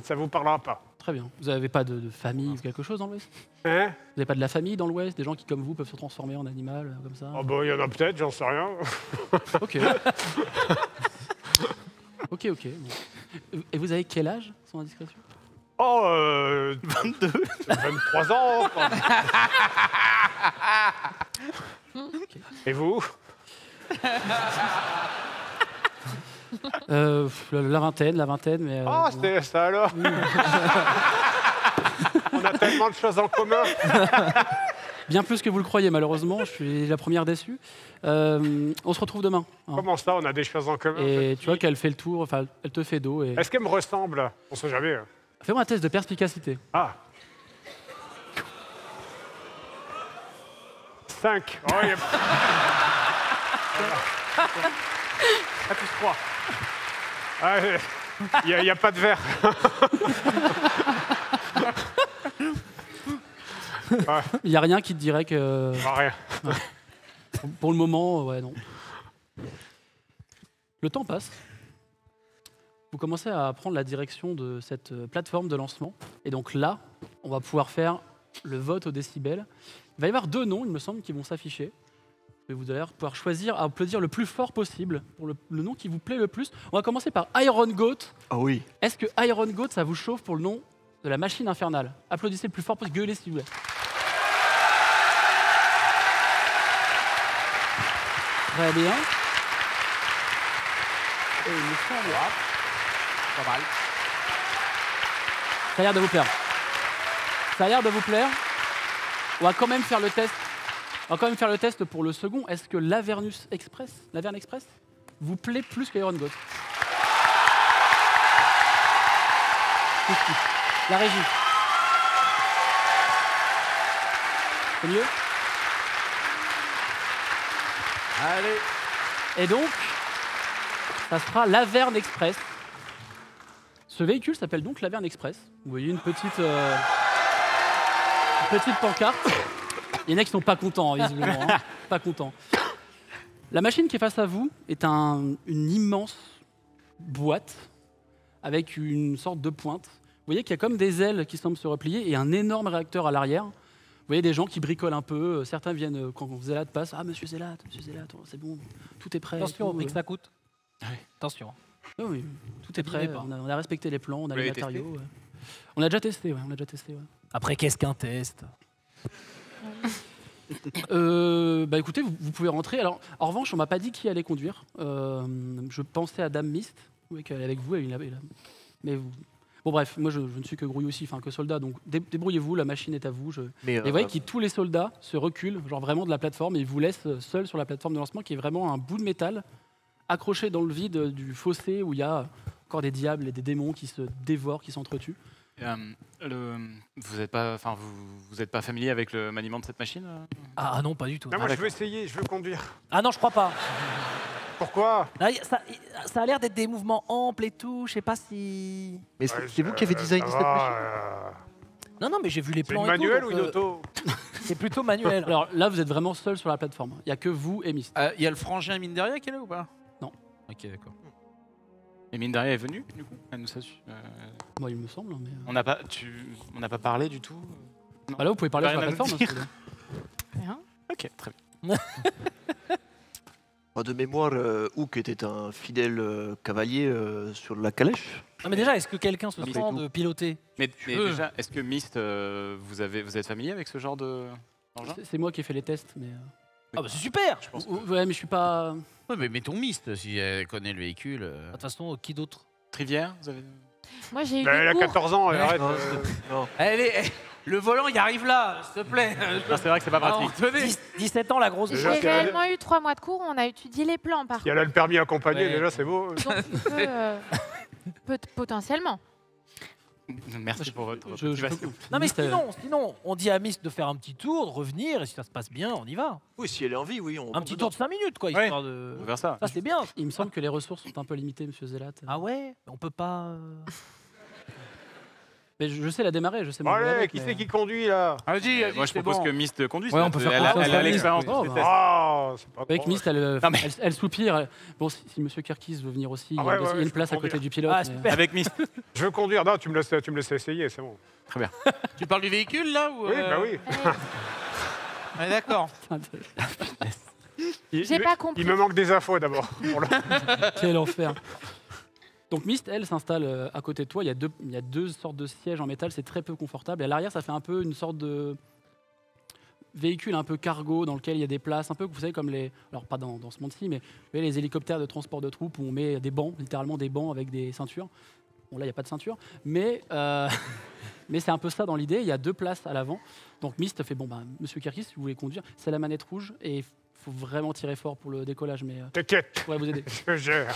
Ça ne vous parlera pas. Très bien. Vous n'avez pas de famille ou quelque chose dans l'ouest? Hein? Vous n'avez pas de la famille dans l'ouest? Des gens qui, comme vous, peuvent se transformer en animal, comme ça? Oh bah, il y en a peut-être, j'en sais rien. Ok. Ok. Bon. Et vous avez quel âge, sans indiscrétion? Oh, 22. 23 ans. Okay. Et vous? La vingtaine, mais... Oh, c'était ça alors. On a tellement de choses en commun. Bien plus que vous le croyez, malheureusement. Je suis la première déçue. On se retrouve demain. Hein. Comment ça, on a des choses en commun? Et tu vois qu'elle fait le tour, enfin, elle te fait dos. Et... Est-ce qu'elle me ressemble? On sait jamais. Fais-moi un test de perspicacité. Ah. 5. Oh, plus 3. Il n'y a pas de verre. Il n'y a rien qui te dirait que... Rien. Ouais. Pour le moment, ouais, non. Le temps passe. Vous commencez à prendre la direction de cette plateforme de lancement. Et donc là, on va pouvoir faire le vote au décibel. Il va y avoir 2 noms, il me semble, qui vont s'afficher. Et vous allez pouvoir choisir à applaudir le plus fort possible pour le nom qui vous plaît le plus. On va commencer par Iron Goat. Ah oui. Est-ce que Iron Goat, ça vous chauffe pour le nom de la machine infernale? Applaudissez le plus fort possible, gueulez s'il vous plaît. Très bien. Et il me semble... Pas mal. Ça a l'air de vous plaire. Ça a l'air de vous plaire. On va quand même faire le test. On va quand même faire le test pour le second. Est-ce que l'Avern Express vous plaît plus qu'Iron Goat? La régie. C'est mieux? Allez. Et donc, Ça sera l'Averne Express. Ce véhicule s'appelle donc l'Averne Express. Vous voyez une petite pancarte. Il y en a qui sont pas contents, visiblement. Hein. Pas contents. La machine qui est face à vous est une immense boîte avec une sorte de pointe. Vous voyez qu'il y a comme des ailes qui semblent se replier et un énorme réacteur à l'arrière. Vous voyez des gens qui bricolent un peu. Certains viennent, quand Zélat passe, « Ah, monsieur Zélat, oh, c'est bon, tout est prêt. » Attention au prix que ça coûte. Attention. Oh oui, tout est prêt. pas. On a respecté les plans, on a Vous les l'avez matériaux. Ouais. On a déjà testé, ouais. Après, qu'est-ce qu'un test? Bah écoutez, vous pouvez rentrer. Alors, en revanche, on m'a pas dit qui allait conduire. Je pensais à Dame Mist, oui, qu'elle est avec vous. Mais vous... Bon bref, moi je ne suis que grouille aussi, enfin que soldat. Donc débrouillez-vous, la machine est à vous. Et vous voyez que tous les soldats se reculent, genre vraiment de la plateforme, et ils vous laissent seuls sur la plateforme de lancement, qui est vraiment un bout de métal accroché dans le vide du fossé où il y a encore des diables et des démons qui se dévorent, qui s'entretuent. Vous n'êtes pas familier avec le maniement de cette machine? Ah non, pas du tout. Non, moi, je veux essayer, je veux conduire. Ah non, je crois pas. Pourquoi? Ah, ça a l'air d'être des mouvements amples et tout, je sais pas si... Mais c'est vous qui avez designé cette machine? Non, mais j'ai vu les C'est plans une et tout. manuelle donc, ou une auto? C'est plutôt manuel. Alors là, vous êtes vraiment seul sur la plateforme. Il n'y a que vous et Mist. Il y a le frangin Mindaria qui est là ou pas? Non. Ok, d'accord. Et Mindaria est venue, du coup? Elle nous a su. Moi, il me semble. Mais... On n'a pas parlé du tout? Bah là, vous pouvez parler sur la Rien à plateforme. dire. Hein, Rien. Ok, très bien. De mémoire, Hook était un fidèle cavalier sur la calèche. Non, mais déjà, est-ce que quelqu'un se Mais sent de piloter? Mais déjà, est-ce que Mist, vous êtes familier avec ce genre d'engin? c'est moi qui ai fait les tests, mais... Ah bah c'est super. Je pense. Ouais, mais je suis pas... Ouais, mais mettons Mist si elle connaît le véhicule. De toute façon, qui d'autre? Trivière, vous avez... Moi, j'ai eu Elle des a cours. 14 ans, elle arrête. Non. Le volant, il arrive là, s'il te plaît. Non, c'est vrai que c'est pas pratique. 17 ans, la grosse... Déjà, J'ai c'est- réellement eu 3 mois de cours où on a étudié les plans, par Si elle a le permis accompagné, Ouais. déjà, c'est beau. contre. Donc, potentiellement. Merci pour votre Je motivation. Non, mais Mist, sinon, on dit à Mist de faire un petit tour, de revenir, et si ça se passe bien, on y va. Oui, si elle est en vie, oui. Un petit tour de 5 minutes, quoi, Ouais. histoire de... On va faire ça. Ça, c'est bien. Il me semble que les ressources sont un peu limitées, monsieur Zélat. Ah ouais? On peut pas... Mais je sais la démarrer, je sais Bon, m'envoler allez, avec, qui mais- c'est qui conduit, là? Vas-y, Moi, je propose que Mist conduise. Ouais, on peut faire Elle a confiance à Mist. l'expérience Oh, de bah. ces tests. Ah, c'est pas Avec drôle. Mist, elle, Non, mais- elle soupire. Bon, si monsieur Kirkis veut venir aussi, Ah il y a ouais, il y a ouais, une je place peux à côté conduire. du pilote. Ah, mais- super. Avec Mist. Je veux conduire. Non, tu me laisses essayer, c'est bon. Tu parles du véhicule là ou Oui, bah oui. Ouais, d'accord. J'ai pas compris. Il me manque des infos d'abord. Pour le- Quel enfer. Donc Mist, elle, s'installe à côté de toi. Il y a deux sortes de sièges en métal, c'est très peu confortable. Et à l'arrière, ça fait un peu une sorte de véhicule un peu cargo dans lequel il y a des places, un peu, vous savez, comme les... Alors pas dans ce monde-ci, mais vous voyez, les hélicoptères de transport de troupes où on met des bancs, littéralement des bancs avec des ceintures. Bon, là, il n'y a pas de ceinture, mais, mais c'est un peu ça dans l'idée. Il y a 2 places à l'avant. Donc Mist fait, bon, bah, monsieur Kirkis, si vous voulez conduire, c'est la manette rouge et il faut vraiment tirer fort pour le décollage, mais T'inquiète, je pourrais vous aider. je gère.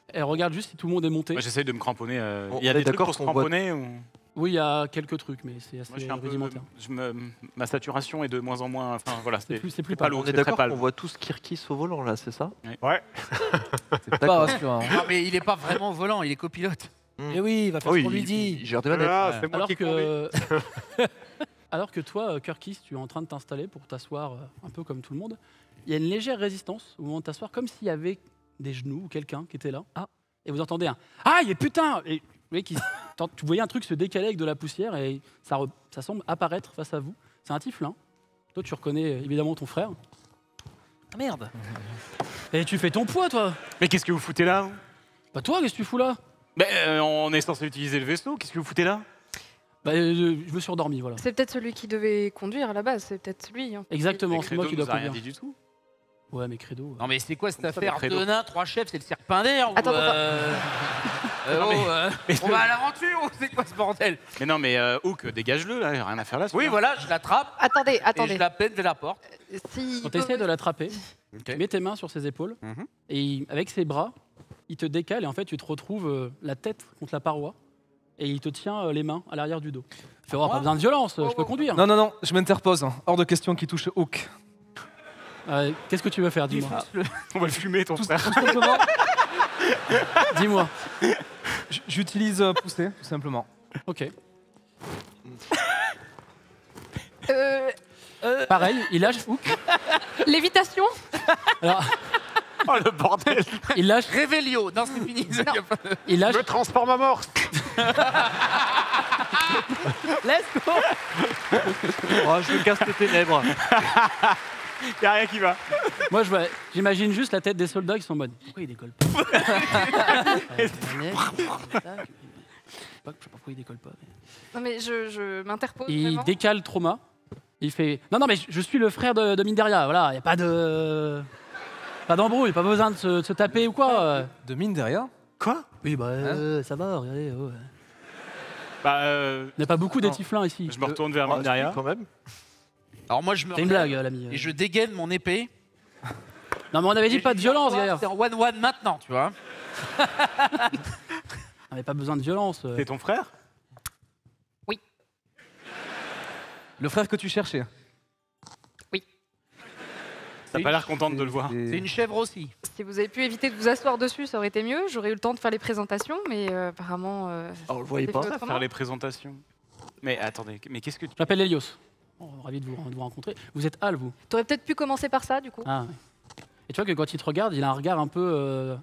Elle regarde juste si tout le monde est monté. Moi, j'essaye de me cramponner. On Il y a est des trucs d'accord pour se qu'on voit- cramponner ou... Oui, il y a quelques trucs, mais c'est assez Moi, je suis un peu... rudimentaire. Ma saturation est de moins en moins... Enfin, voilà, C'est plus pas pâle. lourd, On est c'est très d'accord pâle. qu'on voit tous Kirkis au volant, là, c'est ça? Ouais. C'est pas rassurant. Non, mais il est pas vraiment au volant, il est copilote. Et oui, il va faire Oui, ce qu'on lui il dit. gère des manettes. Ah, c'est moi Alors qui conduis. que... Alors que toi, Kirkis, tu es en train de t'installer pour t'asseoir un peu comme tout le monde, il y a une légère résistance au moment de t'asseoir, comme s'il y avait des genoux ou quelqu'un qui était là. Ah. Et vous entendez un « Aïe, putain !» Et vous voyez, tu voyais un truc se décaler avec de la poussière et ça semble apparaître face à vous. C'est un tieflin. Toi, tu reconnais évidemment ton frère. Ah merde. Et tu fais ton poids, toi. Mais qu'est-ce que vous foutez là? Bah toi, qu'est-ce que tu fous là? On est censé utiliser le vaisseau, qu'est-ce que vous foutez là? Bah, je me suis endormi, voilà. C'est peut-être celui qui devait conduire à la base, c'est peut-être lui. Hein. Exactement, c'est moi qui dois nous a rien conduire. dit du tout. Ouais, mais Credo. Non mais c'est quoi cette Ça, affaire? Credo. 2 nains, 3 chefs, c'est le cirque Pinder ou Attends, Non, mais- on va à l'aventure ou c'est quoi ce bordel? Mais non, mais Hook, dégage-le, là, y a rien à faire là. Oui celui-là. voilà, je l'attrape Attendez, et attendez. je la pète de la porte. Si Quand tu essaies de l'attraper, Ok. tu mets tes mains sur ses épaules Mhm. et avec ses bras, il te décale et en fait, tu te retrouves la tête contre la paroi et il te tient les mains à l'arrière du dos. Tu fais, oh, pas besoin de violence, je peux conduire. Non, je m'interpose. Hors de question qu'il touche Hook. Qu'est-ce que tu veux faire, dis-moi. On va le fumer, ton frère. Tout simplement, Dis-moi. j'utilise pousser, tout simplement. Ok. Euh, Pareil, il lâche. Hook. Lévitation. Alors, Oh le bordel. il lâche. Révélio. Non, c'est fini. ça, y a pas de- Il lâche. Je me transforme en mort. Let's go. Oh, je casse les ténèbres. Y a rien qui va. Moi, j'imagine juste la tête des soldats qui sont en mode. Pourquoi il décolle pas Je sais pas pourquoi il décolle pas. Non mais je m'interpose Il vraiment. décale Trauma. Il fait non mais je suis le frère de Mindaria. Voilà, y a pas de d'embrouille, pas besoin de se taper ou quoi. De mine derrière. Quoi? Oui bah ça va, regardez. Oh, ouais. Bah, Il n'y a pas beaucoup d'étiflins ici. je me retourne vers Ah, Mindaria. quand même. Alors moi, je me C'est une relève blague, l'ami. et je dégaine mon épée. Non mais on avait dit pas de violence, d'ailleurs. C'est en 1-1 maintenant, tu vois. On avait pas besoin de violence. C'est ton frère? Le frère que tu cherchais. T'as pas l'air contente de le voir. C'est une chèvre aussi. Si vous avez pu éviter de vous asseoir dessus, ça aurait été mieux. J'aurais eu le temps de faire les présentations, mais apparemment. On le voyait c'est pas. fait autrement. Faire les présentations. Mais attendez, mais qu'est-ce que tu... Je m'appelle Elios. Oh, ravi de vous rencontrer. Vous êtes Al, vous. T'aurais peut-être pu commencer par ça, du coup. Ah, ouais. Et tu vois que quand il te regarde, il a un regard un peu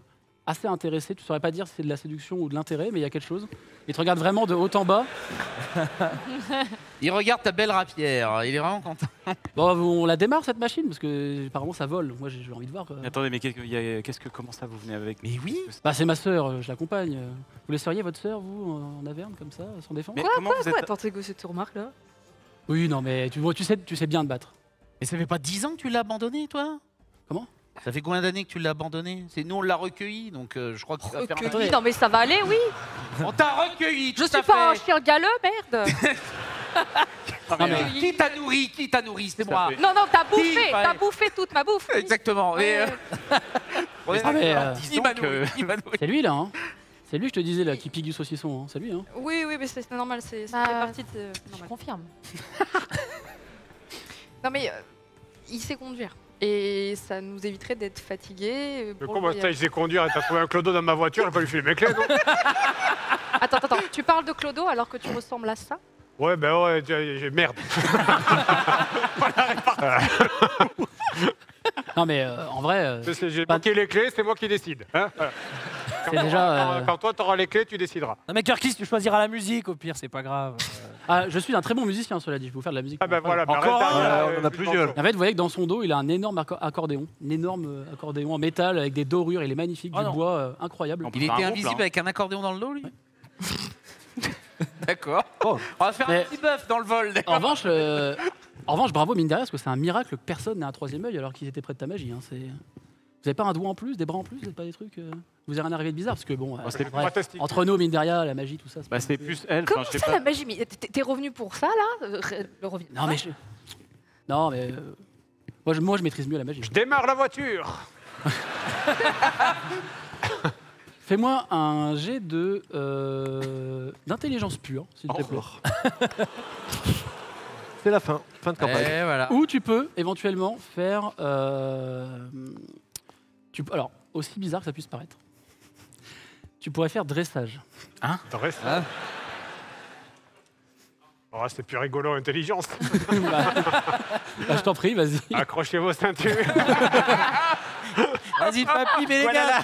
assez intéressé. Tu saurais pas dire si c'est de la séduction ou de l'intérêt, mais il y a quelque chose. Il te regarde vraiment de haut en bas. Il regarde ta belle rapière. Il est vraiment content. Bon, on la démarre cette machine parce que apparemment ça vole. Moi, j'ai envie de voir. Attendez, mais comment ça vous venez avec? Mais oui. Bah, c'est ma sœur, je l'accompagne. Vous laisseriez votre sœur, vous, en Averne comme ça, sans défense? Mais Quoi, comment vous êtes... Attends, c'est tes remarques là. Oui, non, mais tu sais bien te battre. Mais ça fait pas 10 ans que tu l'as abandonné, toi? Comment? Ça fait combien d'années que tu l'as abandonné? C'est nous, on l'a recueilli, donc je crois que tu vas faire un... Recueilli. Non mais ça va aller, oui. On t'a recueilli, Je tout suis à pas un fait. chien galeux, merde. Non, mais, Qui t'a nourri? Qui t'a nourri? C'est moi. fait. Non, non, t'as Ouais. bouffé toute ma bouffe. Exactement. Ouais. Ouais, Ah, mais, il m'a nourri, il m'a nourri. c'est lui, là. Hein. C'est lui, je te disais, là, qui pique du saucisson. Hein. C'est lui, hein. Oui, oui, mais c'est normal, c'est Bah, partie de. Je normal. confirme. Non mais il sait conduire et ça nous éviterait d'être fatigués. Mais pour le comment ça, voyage. il sait conduire? T'as trouvé un clodo dans ma voiture, il a pas lui filer mes clés, non? Attends, tu parles de Clodo alors que tu ressembles à ça? Ouais, ben ouais, merde. Non, mais en vrai, J'ai Pas- manqué les clés, c'est moi qui décide. Hein, voilà. c'est déjà. Quand toi, t'auras les clés, tu décideras. Non, mais Kirkis, tu choisiras la musique, au pire, c'est pas grave. Ah, je suis un très bon musicien, cela dit. Je peux vous faire de la musique. Ah ben voilà, ben Encore reste un, derrière, on en a plusieurs. En fait, vous voyez que dans son dos, il a un énorme accordéon. Un énorme accordéon en métal avec des dorures. Il est magnifique, Oh du non. bois incroyable. On peut Il faire était un groupe, invisible là. avec un accordéon dans le dos, lui? D'accord. Oh. On va faire Mais- un petit bœuf dans le vol, En d'accord? revanche, bravo Mindaria, parce que c'est un miracle que personne n'ait un troisième œil alors qu'ils étaient près de ta magie. Hein. Vous avez pas un doigt en plus, des bras en plus, vous avez pas des trucs. Vous avez rien arrivé de bizarre parce que bon, c'est bref, fantastique. entre nous, Mindaria, la magie, tout ça. Bah, c'est plus elle. Comment enfin, je sais ça pas. la magie? Mais t'es revenu pour ça là? Le revenu. Non mais non mais moi je maîtrise mieux la magie. Je démarre la voiture. Fais-moi un jet de d'intelligence pure, s'il te plaît. C'est la fin de campagne. Et voilà. Ou tu peux éventuellement faire. Alors, aussi bizarre que ça puisse paraître, tu pourrais faire dressage. Reste. Oh, c'est plus rigolo, intelligence. Bah, je t'en prie, vas-y. Accrochez vos ceintures. Vas-y, papy, mais les Voilà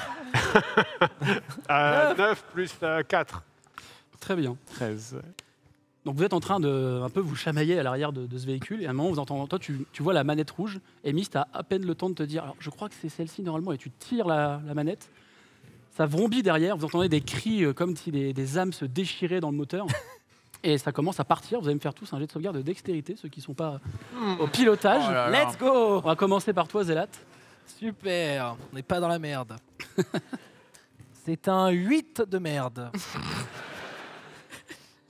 gars. 9 plus 4. Très bien. 13. Donc vous êtes en train de un peu vous chamailler à l'arrière de ce véhicule et à un moment vous entendez, toi tu vois la manette rouge et Miss t'as à peine le temps de te dire alors je crois que c'est celle-ci normalement et tu tires la manette, ça vrombit derrière, vous entendez des cris comme si des âmes se déchiraient dans le moteur et ça commence à partir, vous allez me faire tous un jet de sauvegarde de dextérité, ceux qui sont pas au pilotage. Oh là là. Let's go. On va commencer par toi Zélat. Super, on n'est pas dans la merde. C'est un 8 de merde.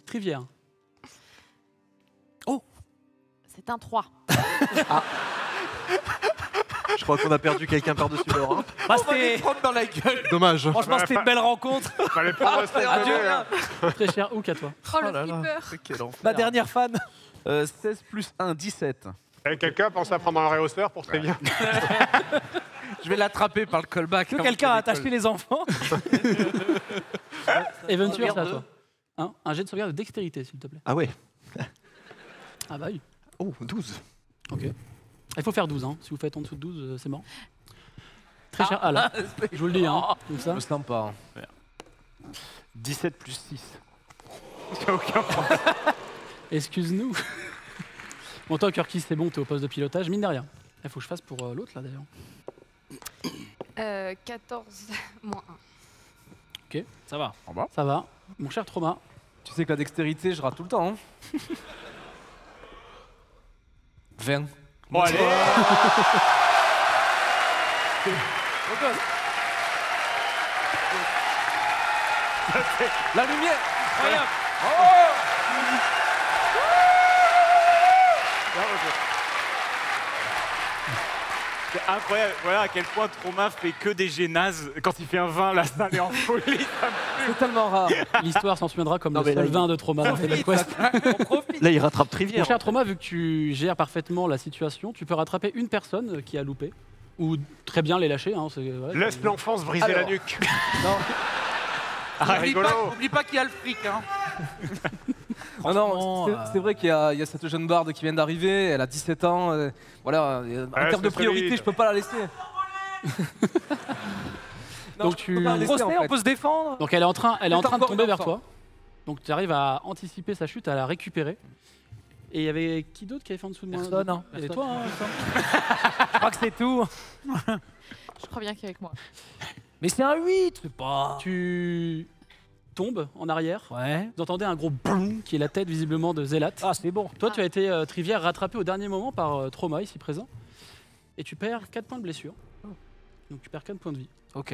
Trivière. C'est un 3. Je crois qu'on a perdu quelqu'un par-dessus l'or. Hein. Bah, On va les c'était- prendre dans la gueule. Dommage. Franchement, c'était une belle rencontre. Fallait pas rester Adieu. Très cher Hook à toi. Oh le flipper. Quel enfer. Ma dernière fan. 16 plus 1, 17. Quelqu'un pense à prendre un réhausseur pour très bien. Je vais l'attraper par le callback. Que quelqu'un a attaché les enfants. Eventure, c'est à toi. Hein, un jet de sauvegarde de dextérité, s'il te plaît. Ah ouais. Ah bah oui. Oh, 12. Ok. Il faut faire 12, hein. Si vous faites en dessous de 12, c'est mort. Très cher. Ah là, je vous le dis, hein. Comme ça. Je me sens pas. 17 plus 6. J'ai aucun problème. Excuse-nous. Bon, toi, Kirky, c'est bon, t'es au poste de pilotage, mine de rien. Il faut que je fasse pour l'autre, là, d'ailleurs. 14 moins 1. Ok, Ça va. ça va. Mon cher Trauma, Tu sais que la dextérité, je rate tout le temps. Hein. 20. Bon, allez. La lumière. Incroyable. C'est incroyable. Voilà à quel point Trauma fait que des jets nazes. Quand il fait un 20, la salle est en folie. C'est tellement rare. l'histoire s'en souviendra comme Non, le mais là, seul vin de Trauma dans Fable Quest. Là, il rattrape Mon Trivière. cher Trauma, vu que tu gères parfaitement la situation, tu peux rattraper une personne qui a loupé. Ou très bien les lâcher. Hein, voilà, Laisse l'enfance briser la nuque. Rigolo. N'oublie pas qu'il y a le fric. Hein. Ah non, Franchement, c'est vrai qu'il y a cette jeune barde qui vient d'arriver, elle a 17 ans. Voilà, en termes de c'est priorité, solide. je peux pas la laisser. Non, Donc je peux pas la laisser, en Procès, on fait. peut se défendre. Donc elle est en train de encore tomber vers enfant. toi. Donc tu arrives à anticiper sa chute, à la récupérer. Et il y avait qui d'autre qui avait fait en dessous de moi Personne, hein. Il y avait toi, hein, Sam. Je crois que c'est tout. Je crois bien qu'il est avec moi. Mais c'est un 8, c'est pas. Tu tombes en arrière. Ouais. Vous entendez un gros boum qui est la tête visiblement de Zélat. Ah, c'est bon. Toi, tu as été Trivière rattrapé au dernier moment par Trauma ici présent. Et tu perds 4 points de blessure. Donc tu perds 4 points de vie. Ok.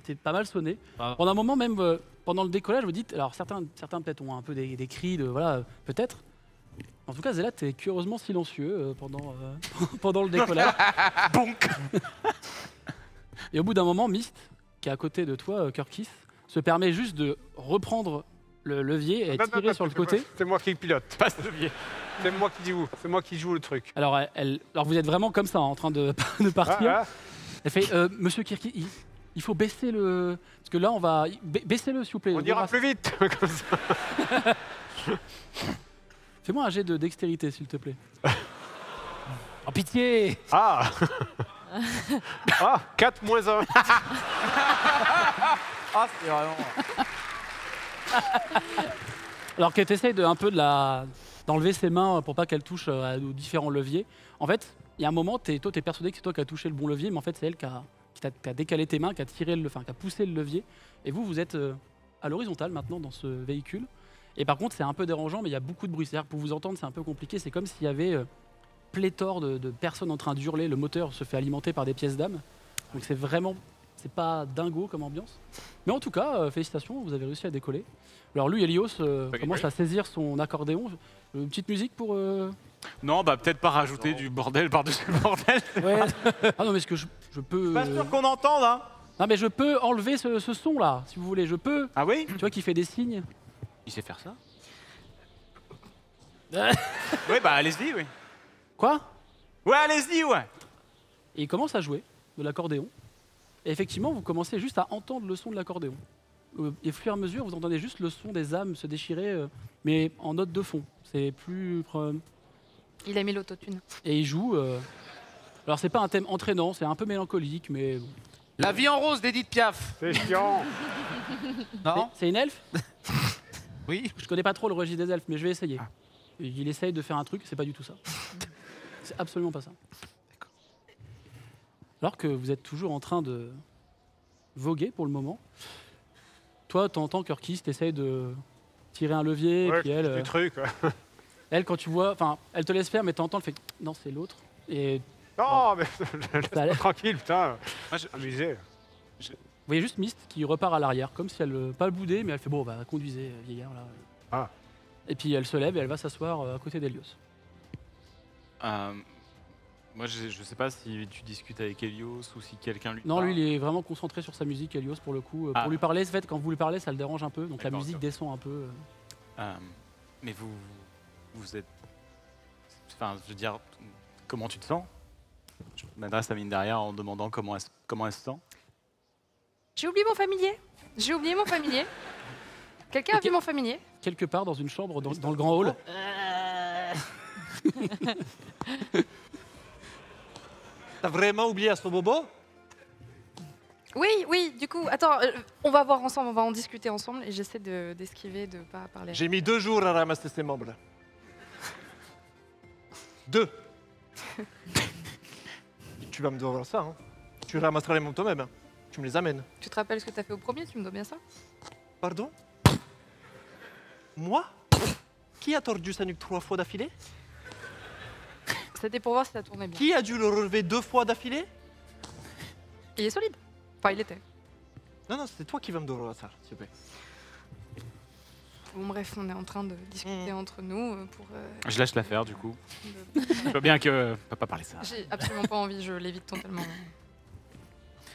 T'es pas mal sonné. Ah. Pendant un moment, même pendant le décollage, vous dites. Alors certains peut-être ont un peu des cris de. Voilà, peut-être. En tout cas, Zélat est curieusement silencieux pendant le décollage. Bonk. Et au bout d'un moment, Myst, qui est à côté de toi, Kirkis, se permet juste de reprendre le levier et Non, tirer non, sur le c'est côté. moi- C'est moi qui pilote. Passe le levier. C'est moi qui joue. C'est moi qui joue le truc. Alors, alors vous êtes vraiment comme ça, en train de partir. Ah, Elle fait, Monsieur Kirkis, il faut baisser le... Parce que là, on va... Baissez-le, s'il vous plaît. on ira plus vite. Comme ça. Fais-moi un jet de dextérité, s'il te plaît. Oh, pitié. Ah. 4 moins 1. Ah, c'est vraiment. Alors que tu essayes d'enlever ses mains pour pas qu'elle touche aux différents leviers. En fait, il y a un moment, toi, t'es persuadé que c'est toi qui as touché le bon levier, mais en fait, c'est elle qui a décalé tes mains, qui a qui a poussé le levier. Et vous êtes à l'horizontale maintenant dans ce véhicule. Et par contre, c'est un peu dérangeant, mais il y a beaucoup de bruit. C'est-à-dire que pour vous entendre, c'est un peu compliqué. C'est comme s'il y avait pléthore de personnes en train d'hurler. Le moteur se fait alimenter par des pièces d'âme. Donc c'est pas dingo comme ambiance. Mais en tout cas, félicitations, vous avez réussi à décoller. Alors lui, Elios, commence à saisir son accordéon. Une petite musique pour... Non, bah peut-être pas rajouter du bordel par-dessus le bordel. Ouais. Ah non, mais est-ce que je peux... Pas sûr qu'on entende, hein. Non, mais je peux enlever ce son-là, si vous voulez. Je peux. Ah oui? Tu vois qui fait des signes. Il sait faire ça? Oui, bah allez-y, oui. Quoi? Ouais, allez-y, ouais. Et il commence à jouer de l'accordéon. Et effectivement, vous commencez juste à entendre le son de l'accordéon. Et au fur et à mesure, vous entendez juste le son des âmes se déchirer, mais en note de fond. C'est plus... Il a mis l'autotune. Et il joue... Alors, c'est pas un thème entraînant, c'est un peu mélancolique, mais... bon. La vie en rose d'Edith Piaf. C'est chiant. Non? C'est une elfe? Oui. Je connais pas trop le registre des elfes, mais je vais essayer. Il essaye de faire un truc, c'est pas du tout ça. C'est absolument pas ça. Alors que vous êtes toujours en train de voguer pour le moment. Toi, t'entends Kirkis, t'essayes de tirer un levier, Ouais, et puis elle, du truc. Ouais. elle, quand tu vois, enfin, elle te laisse faire, mais t'entends, elle fait non, c'est l'autre. Et Non, mais Ça a l'air- laisse-moi tranquille, putain. Moi, je- Amusé. vous voyez juste Myst qui repart à l'arrière, comme si elle, pas le boudait, mais elle fait bon, bah conduisez, vieillard là. Ah. Et puis elle se lève et elle va s'asseoir à côté d'Elios. Moi, je sais pas si tu discutes avec Helios ou si quelqu'un lui Non, parle. lui, il est vraiment concentré sur sa musique, Helios, pour le coup. Ah. Pour lui parler, en fait, quand vous lui parlez, ça le dérange un peu, donc la D'accord, musique ok. descend un peu. Mais vous êtes... enfin, je veux dire, comment tu te sens? Je m'adresse à Mine derrière en demandant comment elle se sent. J'ai oublié mon familier. J'ai oublié mon familier. Quelqu'un a vu mon familier? Quelque part dans une chambre, dans le grand hall. T'as vraiment oublié Astrobobo? Oui, oui, du coup, attends, on va voir ensemble, on va en discuter ensemble et j'essaie d'esquiver, de pas parler. J'ai mis 2 jours à ramasser ses membres. 2. Tu vas me devoir ça, hein. Tu ramasseras les membres toi-même. Hein. Tu me les amènes. Tu te rappelles ce que t'as fait au premier? Tu me dois bien ça? Pardon? Moi? Qui a tordu sa nuque 3 fois d'affilée? C'était pour voir si ça tournait bien. Qui a dû le relever 2 fois d'affilée? Il est solide. Enfin, il était. Non, c'est toi qui vas me devoir ça, s'il te plaît. Bon, bref, on est en train de discuter entre nous pour... Je lâche l'affaire, du coup. Je vois bien que... On peut pas parler de ça. J'ai absolument pas envie, je l'évite totalement.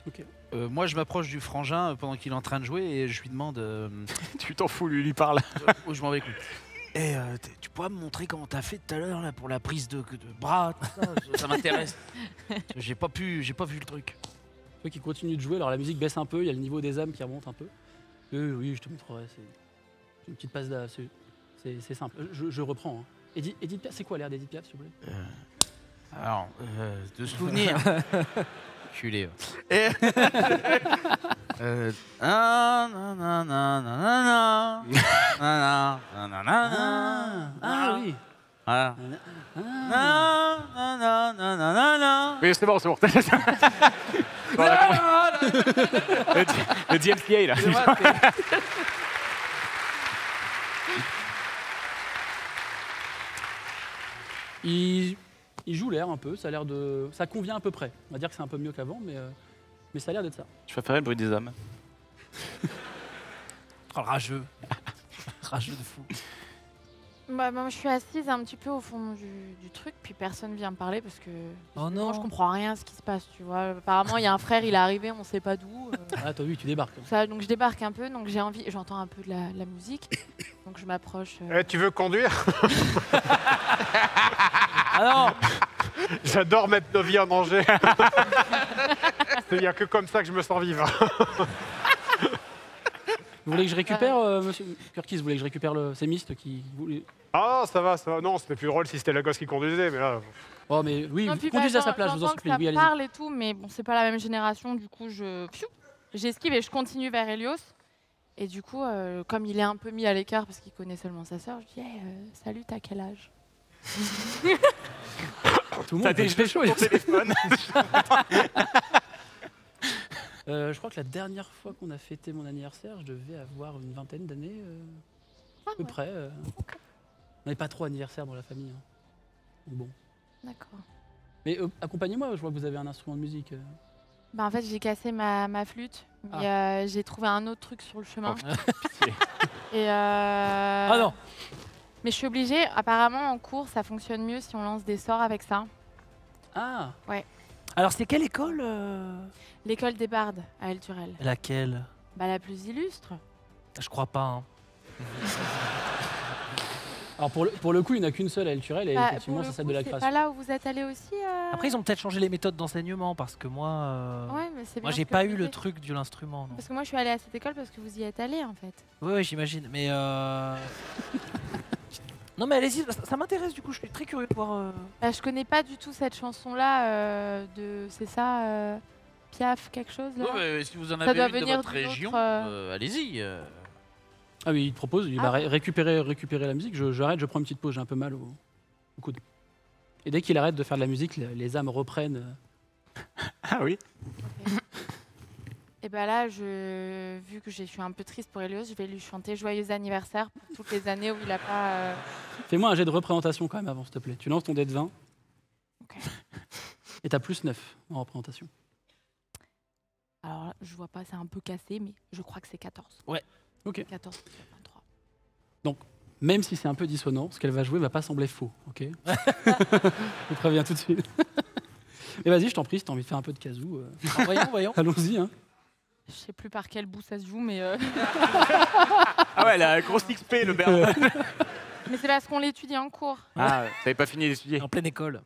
Ok. Moi, je m'approche du frangin pendant qu'il est en train de jouer et je lui demande. Tu t'en fous, lui parle. Où je m'en vais. Et tu pourras me montrer comment t'as fait tout à l'heure là pour la prise de bras, tout ça, ça m'intéresse. J'ai pas vu le truc. Ceux qui continuent de jouer, alors la musique baisse un peu, il y a le niveau des âmes qui remonte un peu. Oui, je te montrerai, c'est une petite passe d'âme, c'est simple. Je reprends. Hein. Edith Piaf, c'est quoi l'air d'Edith Piaf, s'il vous plaît? Alors, de souvenir. Culé. Ah oui. Voilà. Oui, c'est bon, c'est bon. Bon, on a compris. Le DMCA, là. Il joue l'air un peu, ça a l'air de... Ça convient à peu près. On va dire que c'est un peu mieux qu'avant, mais ça a l'air d'être ça. Je préférais le bruit des hommes. Oh, rageux. Rageux de fou. Bah, moi, je suis assise un petit peu au fond du truc, puis personne vient me parler parce que Oh moi, non. je comprends rien à ce qui se passe, tu vois. Apparemment, il y a un frère, il est arrivé, on sait pas d'où. Ah, toi, oui, tu débarques. Ça, donc je débarque un peu, donc j'ai envie, j'entends un peu de la musique, donc je m'approche. Tu veux conduire? Ah non. J'adore mettre nos vies en danger. Il n'y a que comme ça que je me sens vivre. Vous voulez que je récupère, monsieur Kurkis, vous voulez que je récupère le sémiste qui voulait... Ah, ça va. Non, c'était plus drôle si c'était la gosse qui conduisait, mais là... Oh, mais oui, Non, puis, conduisez à sa j'entends place, je vous en que supplie. ça Oui, allez-y. parle et tout, mais bon, c'est pas la même génération, du coup, j'esquive et je continue vers Helios. Et du coup, comme il est un peu mis à l'écart parce qu'il connaît seulement sa sœur, je dis salut, t'as quel âge? Tout le monde T'as chaud. ton téléphone. Je crois que la dernière fois qu'on a fêté mon anniversaire, je devais avoir une vingtaine d'années, à peu près. On n'avait pas trop d'anniversaire dans la famille. Hein. Donc bon. D'accord. Mais accompagnez-moi, je vois que vous avez un instrument de musique. Bah, en fait, j'ai cassé ma flûte, mais j'ai trouvé un autre truc sur le chemin. Et Ah non. Mais je suis obligée, apparemment en cours, ça fonctionne mieux si on lance des sorts avec ça. Ah. Ouais. Alors, c'est quelle école L'école des bardes à El Turel. Laquelle? Bah, la plus illustre. Je crois pas. Hein. Alors pour le coup, il n'y en a qu'une seule à El Turel, et Bah, effectivement, pour c'est le celle coup, de la c'est création. pas là où vous êtes allé aussi Après, ils ont peut-être changé les méthodes d'enseignement parce que moi, Ouais, mais c'est bien moi, ce j'ai que pas je eu le disais. truc de l'instrument. non. Parce que moi, je suis allée à cette école parce que vous y êtes allé en fait. Oui, j'imagine. Mais non, mais allez-y, ça m'intéresse du coup. Je suis très curieux de voir. Bah, je connais pas du tout cette chanson-là c'est ça, Piaf, quelque chose là. Ouais, mais si vous en Ça avez doit une de venir votre d'une région, autre, allez-y. Ah oui, il te propose, il Ah. va récupérer la musique. J'arrête, je prends une petite pause, j'ai un peu mal au coude. Et dès qu'il arrête de faire de la musique, les âmes reprennent. Ah oui. Et bah là, vu que je suis un peu triste pour Helios, je vais lui chanter joyeux anniversaire pour toutes les années où il a pas. Fais-moi un jet de représentation quand même avant, s'il te plaît. Tu lances ton dé de 20. Ok. Et t'as plus 9 en représentation. Alors là, je vois pas, c'est un peu cassé, mais je crois que c'est 14. Ouais. Ok. 14, 23. Donc, même si c'est un peu dissonant, ce qu'elle va jouer va pas sembler faux, ok? Je préviens tout de suite. Mais vas-y, je t'en prie, si t'as envie de faire un peu de kazoo. Voyons. Allons-y. Hein. Je sais plus par quel bout ça se joue, mais. Ah ouais, la grosse XP, le Bernard. Mais c'est parce qu'on l'étudie en cours. Ah, t'avais pas fini d'étudier. En pleine école.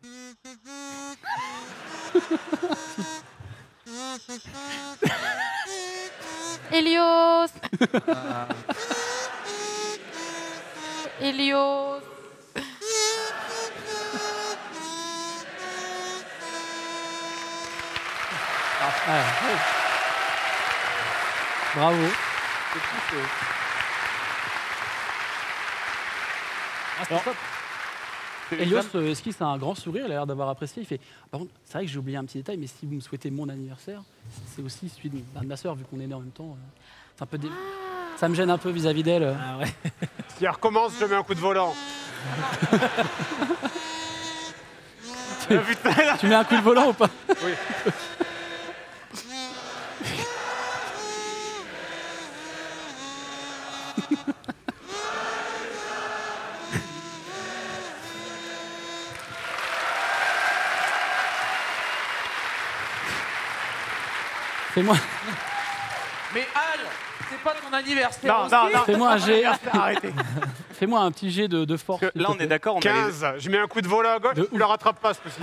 Hélios. Hélios. Ouais. Bravo. Ah, Alors, top. Elios esquisse un grand sourire, il a l'air d'avoir apprécié. Il fait par contre, c'est vrai que j'ai oublié un petit détail, mais si vous me souhaitez mon anniversaire, c'est aussi celui de ma sœur, vu qu'on est né en même temps. C'est un peu ça me gêne un peu vis-à-vis d'elle. Ah ouais. Si elle recommence, je mets un coup de volant. Tu mets un coup de volant ou pas? Oui. Fais-moi. Mais Al, c'est pas ton anniversaire Non, aussi non, non. Fais-moi un jet. Arrêtez. Fais-moi un petit jet de force. Parce que là, s'il on te est plaît. d'accord, on a les- 15. Je mets un coup de volant à gauche, De tu le rattrapes pas ce coup-ci.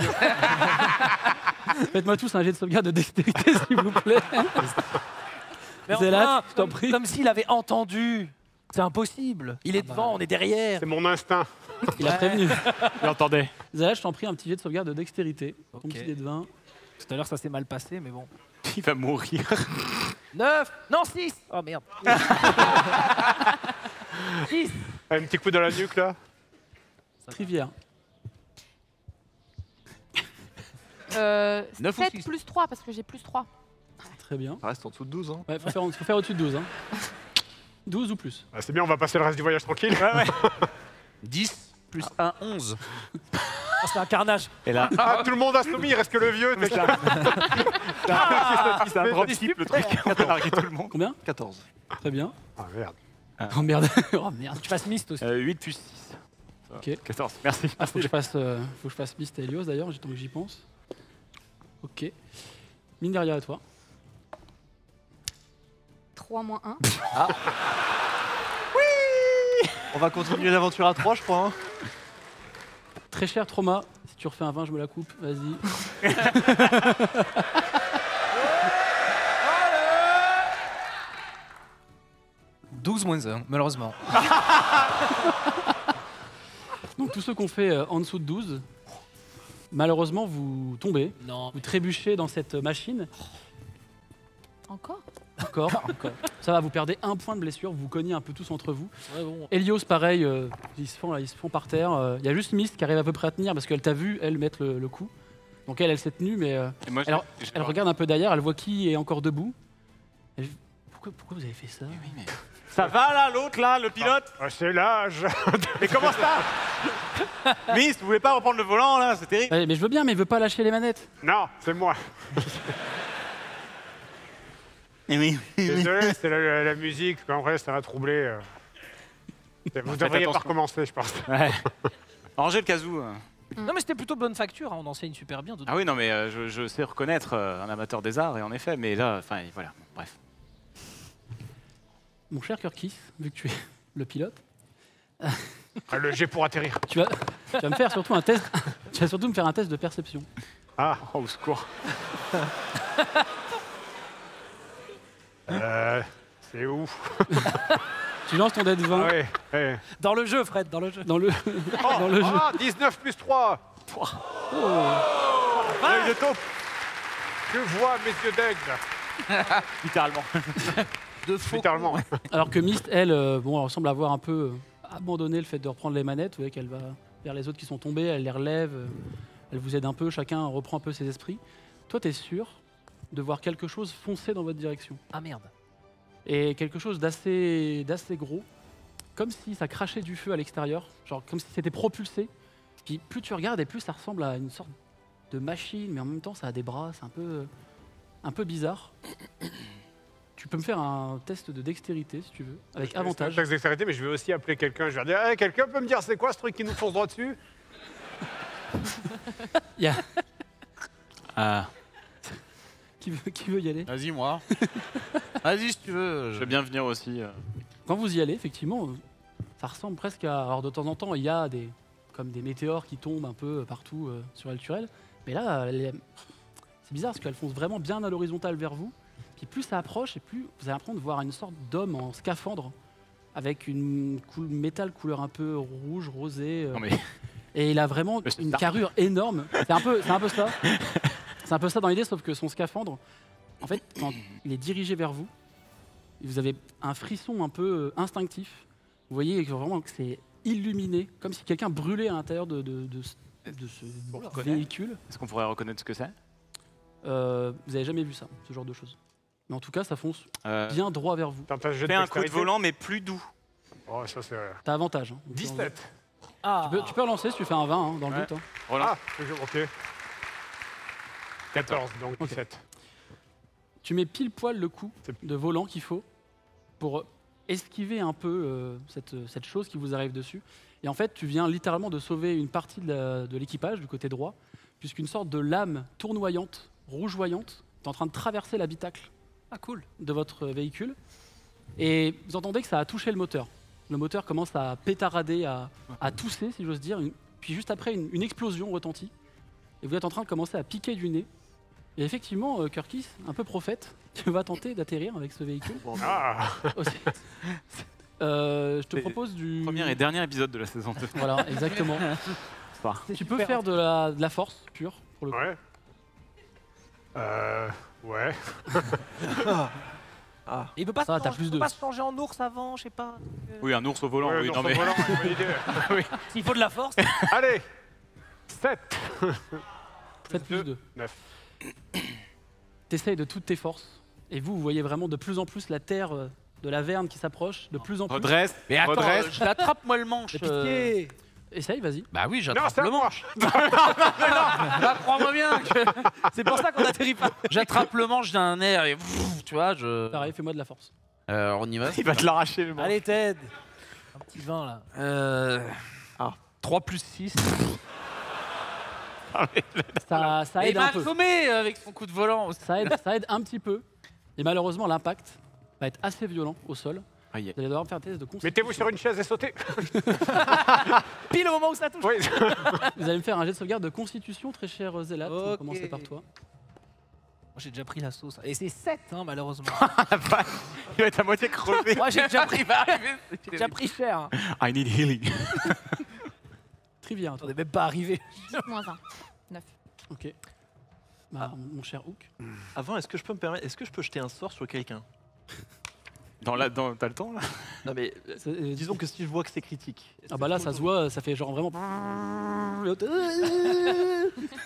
Faites-moi tous un jet de sauvegarde de dextérité, s'il vous plaît. Mais Zélat, enfin, je t'en prie. comme s'il avait entendu. C'est impossible. Il est devant, on est derrière. C'est mon instinct. Il a prévenu. Il entendait. Zélat, je t'en prie, un petit jet de sauvegarde de dextérité. Ton Ok. petit dé de 20. Tout à l'heure, ça s'est mal passé, mais bon. Il va mourir. 9. Non, 6. Oh merde. 6. Un petit coup dans la nuque, là. Trivière. 9 ou 7 6. plus 3, parce que j'ai plus 3. Très bien. Ça reste en dessous de 12. Hein. Ouais, faut faire au-dessus de 12. Hein. 12 ou plus. Ah, c'est bien, on va passer le reste du voyage tranquille. 10 plus 1, 11. Oh, c'est un carnage. Et là, Ah, tout le monde a soumis, il reste que le vieux. t'es- c'est un drop type le truc. On a largué tout le monde. Combien? 14. Très bien. Ah, merde. Oh merde. Oh merde. Tu fasses mist aussi. 8 plus 6. Ok. 14, merci. Ah, faut que je fasse Mist et Helios d'ailleurs, tant que j'y pense. Ok. Mine derrière à toi. 3 moins 1. On va continuer l'aventure à 3, je crois. Hein. Très cher trauma. Si tu refais un 20, je me la coupe. Vas-y. 12 moins 1, malheureusement. Donc tous ceux qu'on fait en dessous de 12, malheureusement vous tombez, Non. vous trébuchez dans cette machine. Encore? Encore. Ça va, vous perdez 1 point de blessure, vous vous cognez un peu tous entre vous. Ouais, bon. Helios, pareil, ils se font par terre. Il y a juste Mist qui arrive à peu près à tenir parce qu'elle t'a vu, elle, mettre le coup. Donc elle s'est tenue, mais Et moi, alors, elle regarde un peu derrière, elle voit qui est encore debout. Pourquoi vous avez fait ça? Ça va là, l'autre là, le pilote? Ah, c'est l'âge. Mais comment ça? Miss, vous voulez pas reprendre le volant là? C'est terrible. Ouais, mais je veux bien, mais il veut pas lâcher les manettes. Non, c'est moi. Eh oui. Désolé, c'est la musique. En vrai, ça va troubler. Vous devriez pas attention. recommencer, je pense. Ouais. Rangez le casou. Non, mais c'était plutôt bonne facture. Hein. On enseigne super bien. Ah oui, non, mais je sais reconnaître un amateur des arts, et en effet, mais là, enfin, voilà, bon, bref. Mon cher Kirkis, vu que tu es le pilote, Ah, le jet pour atterrir. tu vas me faire surtout un test. Tu vas surtout me faire un test de perception. Ah, Oh, au secours. c'est où? Tu lances ton dé de 20 Ah ouais, ouais. Dans le jeu, Fred, dans le jeu. dans le, Oh, dans le jeu. ah, 19 plus 3. Œil de taupe. Que voient mes yeux d'aigle? Littéralement. De faux. Littéralement. Alors que Mist, elle, bon, elle semble avoir un peu abandonné le fait de reprendre les manettes. Vous voyez qu'elle va vers les autres qui sont tombés, elle les relève, elle vous aide un peu, chacun reprend un peu ses esprits. Toi, tu es sûr de voir quelque chose foncer dans votre direction. Ah merde. Et quelque chose d'assez gros, comme si ça crachait du feu à l'extérieur, genre comme si c'était propulsé. Puis plus tu regardes et plus ça ressemble à une sorte de machine, mais en même temps ça a des bras, c'est un peu bizarre. Tu peux me faire un test de dextérité si tu veux, avec avantage. Taxe dextérité, mais je vais aussi appeler quelqu'un. Je vais dire, hey, quelqu'un peut me dire c'est quoi ce truc qui nous fonce droit dessus? Il y a- Ah, qui veut y aller? Vas-y, moi. Vas-y, si tu veux. je veux bien venir aussi. Quand vous y allez, effectivement, Ça ressemble presque à... Alors de temps en temps, il y a comme des météores qui tombent un peu partout sur El Turel. Mais là, c'est bizarre parce qu'elles foncent vraiment bien à l'horizontale vers vous. Puis plus ça approche et plus vous allez apprendre de voir une sorte d'homme en scaphandre avec une métal couleur un peu rouge, rosé. Non mais... Et il a vraiment une carrure énorme. C'est un peu ça. C'est un peu ça dans l'idée, sauf que son scaphandre, en fait, quand il est dirigé vers vous, vous avez un frisson un peu instinctif. Vous voyez vraiment que c'est illuminé, comme si quelqu'un brûlait à l'intérieur de ce véhicule. Est-ce qu'on pourrait reconnaître ce que c'est? Vous n'avez jamais vu ça, ce genre de choses. Mais en tout cas, ça fonce bien droit vers vous. Fais un coup de volant, mais plus doux. Oh, ça c'est... T'as avantage. Hein. 17. Tu peux relancer si tu fais un 20 hein, dans le but. Hein. Ah, ok. 14, donc 17. Tu mets pile poil le coup de volant qu'il faut pour esquiver un peu cette chose qui vous arrive dessus. Et en fait, tu viens littéralement de sauver une partie de l'équipage du côté droit, puisqu'une sorte de lame tournoyante, rougeoyante, est en train de traverser l'habitacle de votre véhicule. Et vous entendez que ça a touché le moteur. Le moteur commence à pétarader, à tousser, si j'ose dire. Puis juste après, une explosion retentit. Et vous êtes en train de commencer à piquer du nez. Et effectivement, Kirkis, un peu prophète, tu vas tenter d'atterrir avec ce véhicule. Je te propose du... Premier et dernier épisode de la saison 2. Voilà, exactement. Tu peux faire de la force pure, pour le coup. Ouais. Il peut pas, peut pas se changer en ours avant, je sais pas. Oui, un ours au volant. Ouais, oui, un non, ours mais... au volant, bonne idée. Oui. S'il faut de la force. Allez 7 7 plus 2. 9. T'essayes de toutes tes forces. Et vous voyez vraiment de plus en plus la terre de la Verne qui s'approche, de plus en plus. Redresse. Mais attends, redresse. je l'attrape moi le manche. Pitié. Essaye, vas-y. Bah oui, Non, j'attrape c'est le à moi. manche. Bah crois-moi bien. C'est pour ça qu'on atterrit pas. J'attrape le manche d'un air et tu vois, je... Pareil, fais-moi de la force. on y va. Il va te l'arracher le manche. Allez, Ted. Un petit 20 là. 3 plus 6. Ça Il aide un m'a peu. assommé avec son coup de volant. Ça aide un petit peu. Et malheureusement, l'impact va être assez violent au sol. Aïe. Vous allez devoir me faire un test de constitution. Mettez-vous sur une chaise et sautez. Pile au moment où ça touche. Oui. Vous allez me faire un jet de sauvegarde de constitution, très cher Zélat. On va Ok. commencer par toi. Moi, j'ai déjà pris la sauce. Et c'est 7, hein, malheureusement. Il va être à moitié crevé. Moi, j'ai déjà pris cher. Hein. I need healing. Trivia, On toi. n'est même pas arrivé. Moins 1. 9. Ok. Bah, mon cher Hook. Avant, est-ce que je peux jeter un sort sur quelqu'un? T'as le temps là? Non mais disons que si je vois que c'est critique. Ah bah là, ça se voit, ça fait genre vraiment...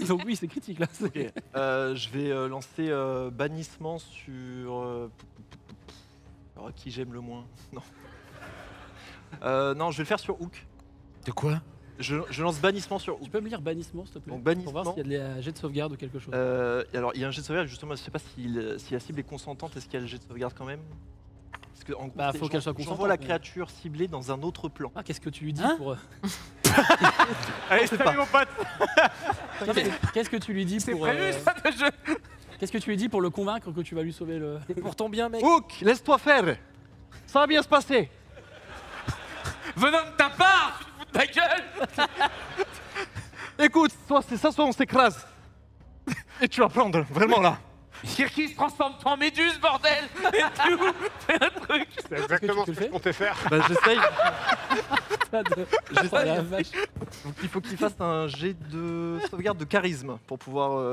Donc oui, c'est critique là. Ok. Je vais lancer bannissement sur... qui j'aime le moins. Non. Non, je vais le faire sur Hook. De quoi? Je lance bannissement sur Hook. Tu peux me lire bannissement, s'il te plaît? Donc, Pour voir s'il y a des jets de sauvegarde ou quelque chose. Alors, il y a un jet de sauvegarde, justement, je sais pas si la cible est consentante, est-ce qu'il y a le jet de sauvegarde quand même? Parce que, en gros, Bah, faut qu'elle soit consentante. j'envoie la mais- créature ciblée dans un autre plan. Ah, qu'est-ce que tu lui dis pour... Allez, salut mon pote. Qu'est-ce que tu lui dis pour... Qu'est-ce que tu lui dis pour le convaincre que tu vas lui sauver le... C'est pour ton bien, mec. Hook, laisse-toi faire. Ça va bien se passer. Venant de ta part, tu te fous de ma gueule. Écoute, soit c'est ça, soit on s'écrase. Et tu vas prendre, vraiment là. Kirkis, transforme-toi en méduse, bordel. Fais un truc. C'est exactement tu ce le que je comptais faire. Bah, j'essaye. Oh, la vache. Donc il faut qu'il fasse un jet de sauvegarde de charisme pour pouvoir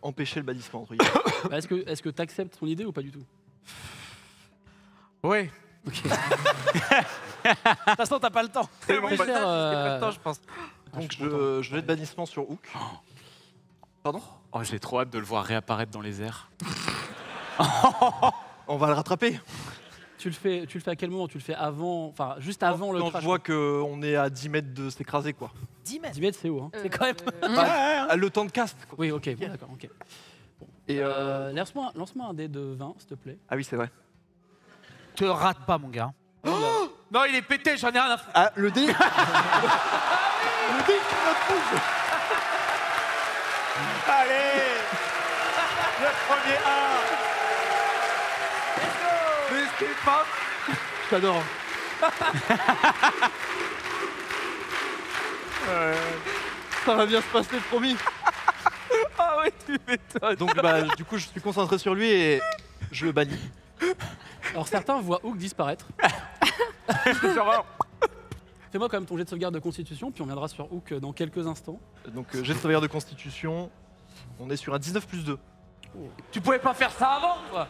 empêcher le bannissement. Entre guillemets. Bah, est-ce que tu acceptes son idée ou pas du tout? Ouais. De toute façon, t'as pas le temps. C'est bon, Très cher, pas le temps, je pense. Donc je jette de bannissement sur Hook. Pardon? Oh, j'ai trop hâte de le voir réapparaître dans les airs. On va le rattraper. Tu le fais à quel moment? Tu le fais avant, enfin juste avant le Quand crash. je vois qu'on est à 10 mètres de s'écraser, quoi. 10 mètres. 10 mètres, c'est haut. Hein. C'est quand même. À le temps de cast, quoi. Oui, ok, bon, d'accord, ok. Et Lance-moi un dé de 20, s'il te plaît. Ah oui, c'est vrai. Te rate pas, mon gars. Non, il est pété, j'en ai rien à foutre. Ah, le dé. Le dé qui me trouve. Allez, le premier 1. J'adore. Ça va bien se passer, promis. Ah oui, tu m'étonnes. Donc bah, du coup, je suis concentré sur lui et je le bannis. Alors certains voient Hook disparaître. Fais-moi quand même ton jet de sauvegarde de constitution, puis on viendra sur Hook dans quelques instants. Donc j'ai de sauvegarde de constitution. On est sur un 19 plus 2. Tu pouvais pas faire ça avant, quoi.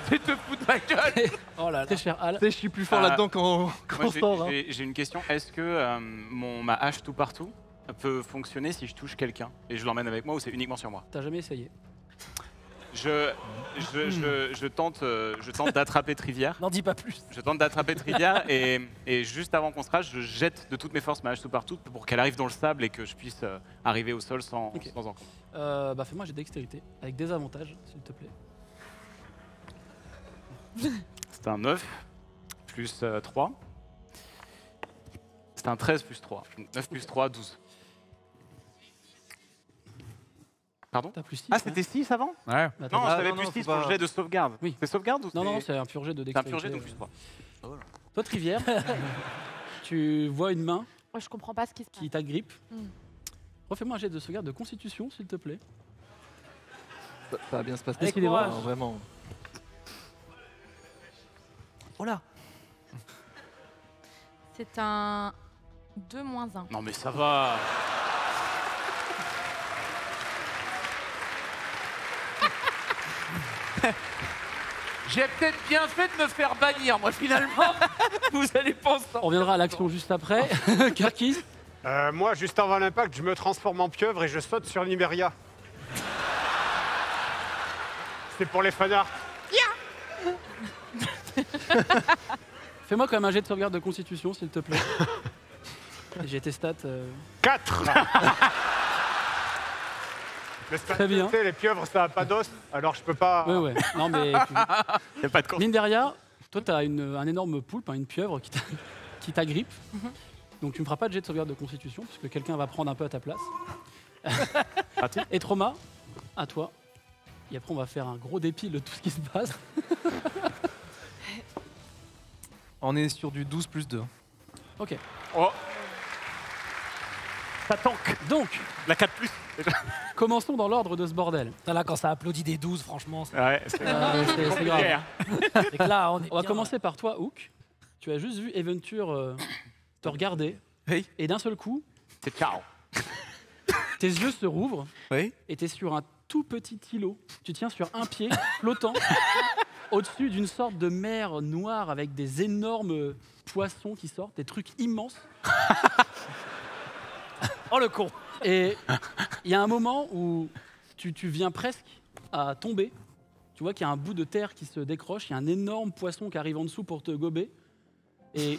Tu te fous de ma gueule. Oh là là. Très cher Al. Tu sais, je suis plus fort là-dedans quand Moi, on sort. Hein. j'ai une question. Est-ce que ma hache tout partout peut fonctionner si je touche quelqu'un et je l'emmène avec moi ou c'est uniquement sur moi? T'as jamais essayé? Je tente d'attraper Trivière. N'en dis pas plus. Je tente d'attraper Trivière et juste avant qu'on se rase, je jette de toutes mes forces ma hache tout partout pour qu'elle arrive dans le sable et que je puisse arriver au sol sans encombre. Bah fais-moi j'ai dextérité, avec des avantages, s'il te plaît. C'est un 9 plus 3. C'est un 13 plus 3. Donc 9 plus 3, 12. Pardon? T'as plus 6. Ah, c'était 6 avant? Ouais. Bah, Non, t'as- j'avais non, plus non, 6 faut pour le pas- jet de sauvegarde. Oui. C'est sauvegarde ou Non, non, c'est- c'est un pur jet de C'est un dextérité. pur jet, donc plus 3. Toi, Trivière, tu vois une main Ouais, je comprends pas ce qui se passe. qui t'agrippe. Hmm. Refais-moi un jet de sauvegarde de constitution, s'il te plaît. Ça va bien se passer. Décidément. Non, vraiment. Oh là. C'est un 2-1. Non, mais ça va. J'ai peut-être bien fait de me faire bannir, moi, finalement. Vous allez penser. On reviendra à l'action juste après. Kirkis, Moi, juste avant l'impact, je me transforme en pieuvre et je saute sur Nimeria. C'est pour les fanarts. fais-moi quand même un jet de sauvegarde de constitution, s'il te plaît. J'ai tes stats. 4. Très bien. Les pieuvres, ça n'a pas d'os, alors je peux pas. Ouais. Non, mais. Y a pas de con. Mine derrière, toi, t'as un énorme poulpe, hein, une pieuvre qui t'agrippe. Donc, tu me feras pas de jet de sauvegarde de constitution, parce que quelqu'un va prendre un peu à ta place. Et Trauma, à toi. Et après, on va faire un gros dépile de tout ce qui se passe. On est sur du 12 plus 2. Ok. Oh. Ça tank. Donc, La 4 plus. commençons dans l'ordre de ce bordel. Putain, là, quand ça applaudit des 12, franchement, c'est Ouais, C'est grave. c'est que là, on est On va bien. commencer par toi, Hook. Tu as juste vu Eventure te regarder. Oui. Et d'un seul coup, C'est ciao. tes yeux se rouvrent. Oui. Et tu es sur un tout petit îlot. Tu tiens sur un pied, flottant, au-dessus d'une sorte de mer noire avec des énormes poissons qui sortent, des trucs immenses. Oh le con. Et il y a un moment où tu viens presque à tomber. Tu vois qu'il y a un bout de terre qui se décroche, il y a un énorme poisson qui arrive en dessous pour te gober. Et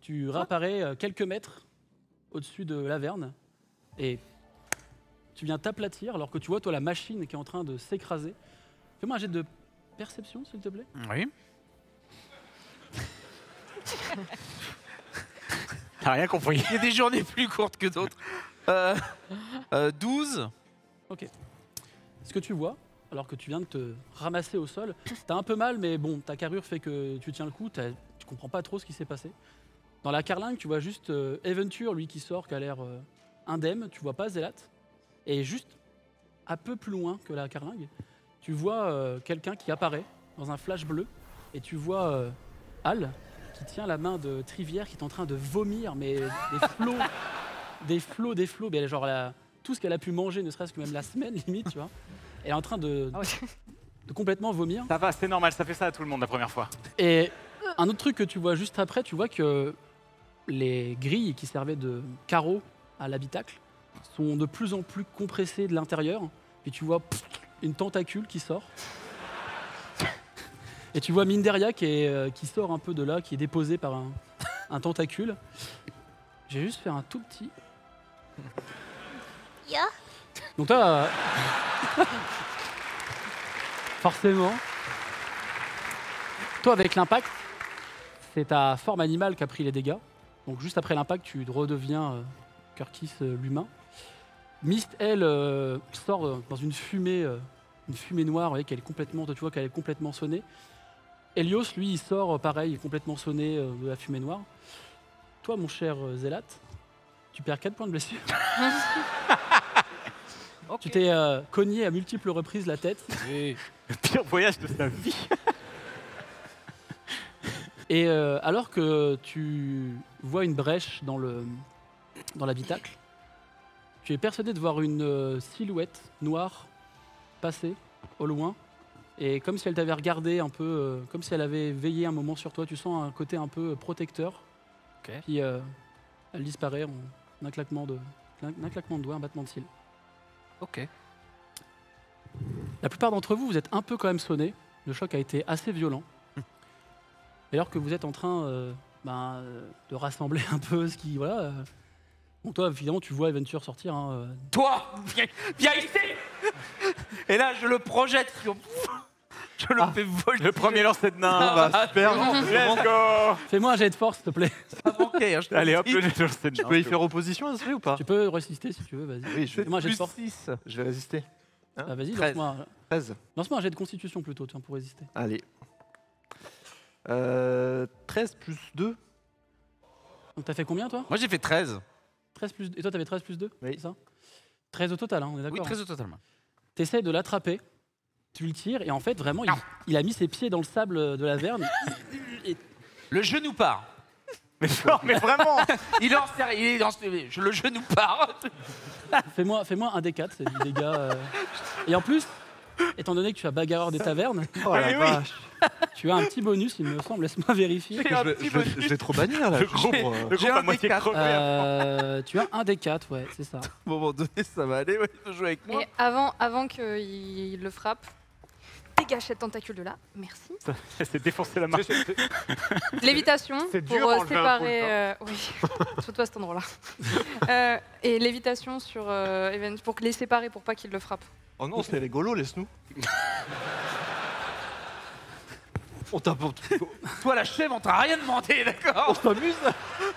tu réapparais quelques mètres au-dessus de l'averne. Et tu viens t'aplatir alors que tu vois, toi, la machine qui est en train de s'écraser. Fais-moi un jet de perception, s'il te plaît. Oui. T'as rien compris. Il y a des journées plus courtes que d'autres. 12. Ce que tu vois, alors que tu viens de te ramasser au sol, t'as un peu mal, mais bon, ta carrure fait que tu tiens le coup, tu comprends pas trop ce qui s'est passé. Dans la carlingue, tu vois juste Eventure, lui qui sort, qui a l'air indemne, tu vois pas Zélat. Et juste un peu plus loin que la carlingue, tu vois quelqu'un qui apparaît dans un flash bleu, et tu vois Al qui tient la main de Trivière qui est en train de vomir, mais des flots, mais genre tout ce qu'elle a pu manger, ne serait-ce que même la semaine limite, tu vois. Elle est en train de complètement vomir. Ça va, c'est normal, ça fait ça à tout le monde la première fois. Et un autre truc que tu vois juste après, tu vois que les grilles qui servaient de carreaux à l'habitacle sont de plus en plus compressées de l'intérieur. Et tu vois une tentacule qui sort. Et tu vois Minderia qui sort un peu de là, qui est déposée par un tentacule. J'ai juste fait un tout petit. Donc toi, forcément, toi avec l'impact, c'est ta forme animale qui a pris les dégâts. Donc juste après l'impact, tu redeviens Kirkis l'humain. Mist, elle, sort dans une fumée noire, vous voyez, tu vois qu'elle est complètement sonnée. Helios, lui, il sort pareil, complètement sonné de la fumée noire. Toi, mon cher Zélate, tu perds 4 points de blessure. Tu t'es cogné à multiples reprises la tête. Le pire voyage de sa vie. Et alors que tu vois une brèche dans l'habitacle, tu es persuadé de voir une silhouette noire passer au loin. Et comme si elle t'avait regardé un peu, comme si elle avait veillé un moment sur toi, tu sens un côté un peu protecteur. Puis elle disparaît en un claquement de doigts, un battement de cils. Ok. La plupart d'entre vous, vous êtes un peu quand même sonnés. Le choc a été assez violent. Et alors que vous êtes en train de rassembler un peu ce qui... Voilà, bon, toi, évidemment, tu vois Adventure sortir. Hein, Toi, viens ici. Et là, je le projette sur... Je le fais voler. Le premier lancer de nain. Super. Let's go. Fais-moi un jet de force, s'il te plaît. Ça manquait, hein, je te Allez, le hop, dis. le lancer de Je nain. peux y faire opposition à ce ou pas? Tu peux résister si tu veux, vas-y. Oui, je vais. Fais-moi un jet de Plus force. 6. Je vais résister. Ah, vas-y, 13. lance-moi un jet de constitution plutôt, tiens, pour résister. Allez. 13 plus 2. Donc t'as fait combien, toi? Moi, j'ai fait 13. 13 plus... Et toi, t'avais 13 plus 2? Oui. C'est ça? 13 au total, hein, on est d'accord? Oui, 13 au total. moi. T'essayes de l'attraper, tu le tires, et en fait, vraiment, il a mis ses pieds dans le sable de la Verne. Le genou part. Mais non, mais vraiment. Il est en série, il est dans le genou part. Fais-moi un D4, c'est du dégât. Et en plus, étant donné que tu as bagarreur des tavernes, Oh la oui. vache. tu as un petit bonus, il me semble, laisse-moi vérifier. Je vais trop bannir là. Le groupe, le groupe à moitié crevé. Tu as un D4, ouais, c'est ça. À un moment donné, ça va aller. Ouais, il faut jouer avec moi. Et avant qu'il le frappe, dégage cette tentacule de là. Merci. Elle s'est défoncé la main. Lévitation C'est pour dur enlever un séparer. Oui, surtout à cet endroit-là. Et lévitation sur Even pour les séparer pour pas qu'il le frappe. Oh non, c'était rigolo, laisse-nous. On tape. Toi, la chèvre, on t'a rien demandé, d'accord? On s'amuse.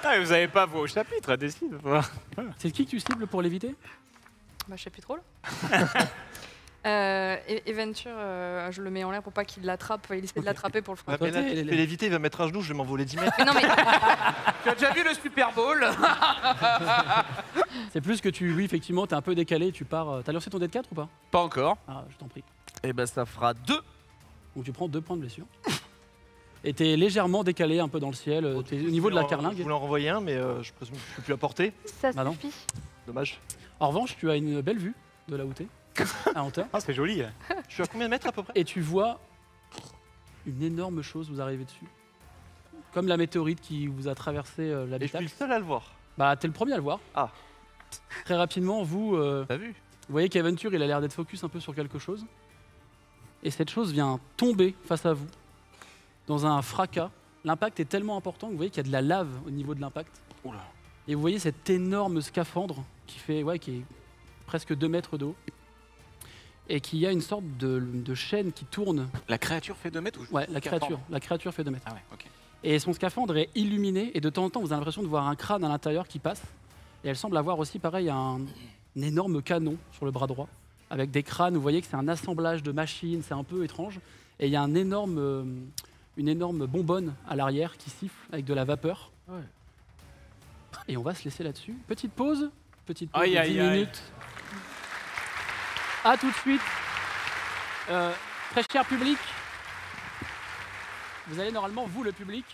Ah, mais vous avez pas vos chapitres, décide. C'est qui que tu cibles pour l'éviter? Bah, je sais plus trop là. Eventure, je le mets en l'air pour pas qu'il l'attrape. Il essaie de l'attraper pour le frapper. Mais là, tu fais l'éviter, il va mettre un genou, je vais m'envoler 10 mètres. Mais non, mais Tu as déjà vu le Super Bowl? C'est plus que oui, effectivement, t'es un peu décalé, tu pars. T'as lancé ton D4 ou pas? Pas encore. Ah, je t'en prie. Et ben, ça fera 2. Donc tu prends 2 points de blessure. Et t'es légèrement décalé un peu dans le ciel, t'es au niveau de la Je carlingue. voulais en renvoyer un, mais je présume que je peux plus à portée. ça Bah non. suffit. Dommage. En revanche, tu as une belle vue de là où t'es, à hauteur. Ah, c'est joli. Je suis à combien de mètres à peu près? Et tu vois une énorme chose vous arriver dessus. Comme la météorite qui vous a traversé Et je suis l'habitacle. le seul à le voir. Bah, t'es le premier à le voir. Ah. Très rapidement, vous T'as vu? voyez qu'Aventure, il a l'air d'être focus un peu sur quelque chose. Et cette chose vient tomber face à vous, dans un fracas. L'impact est tellement important que vous voyez qu'il y a de la lave au niveau de l'impact. Et vous voyez cet énorme scaphandre qui est presque 2 mètres de haut. Et qui a une sorte de chaîne qui tourne. La créature fait 2 mètres ou Ouais, la créature fait 2 mètres. Ah ouais, ok. Et son scaphandre est illuminé, et de temps en temps, vous avez l'impression de voir un crâne à l'intérieur qui passe. Et elle semble avoir aussi, pareil, un énorme canon sur le bras droit, avec des crânes. Vous voyez que c'est un assemblage de machines, c'est un peu étrange. Et il y a une énorme bonbonne à l'arrière qui siffle avec de la vapeur. Ouais. Et on va se laisser là-dessus. Petite pause de Aïe, 10 aïe, aïe. minutes. À tout de suite. Très cher public, vous allez normalement, vous le public,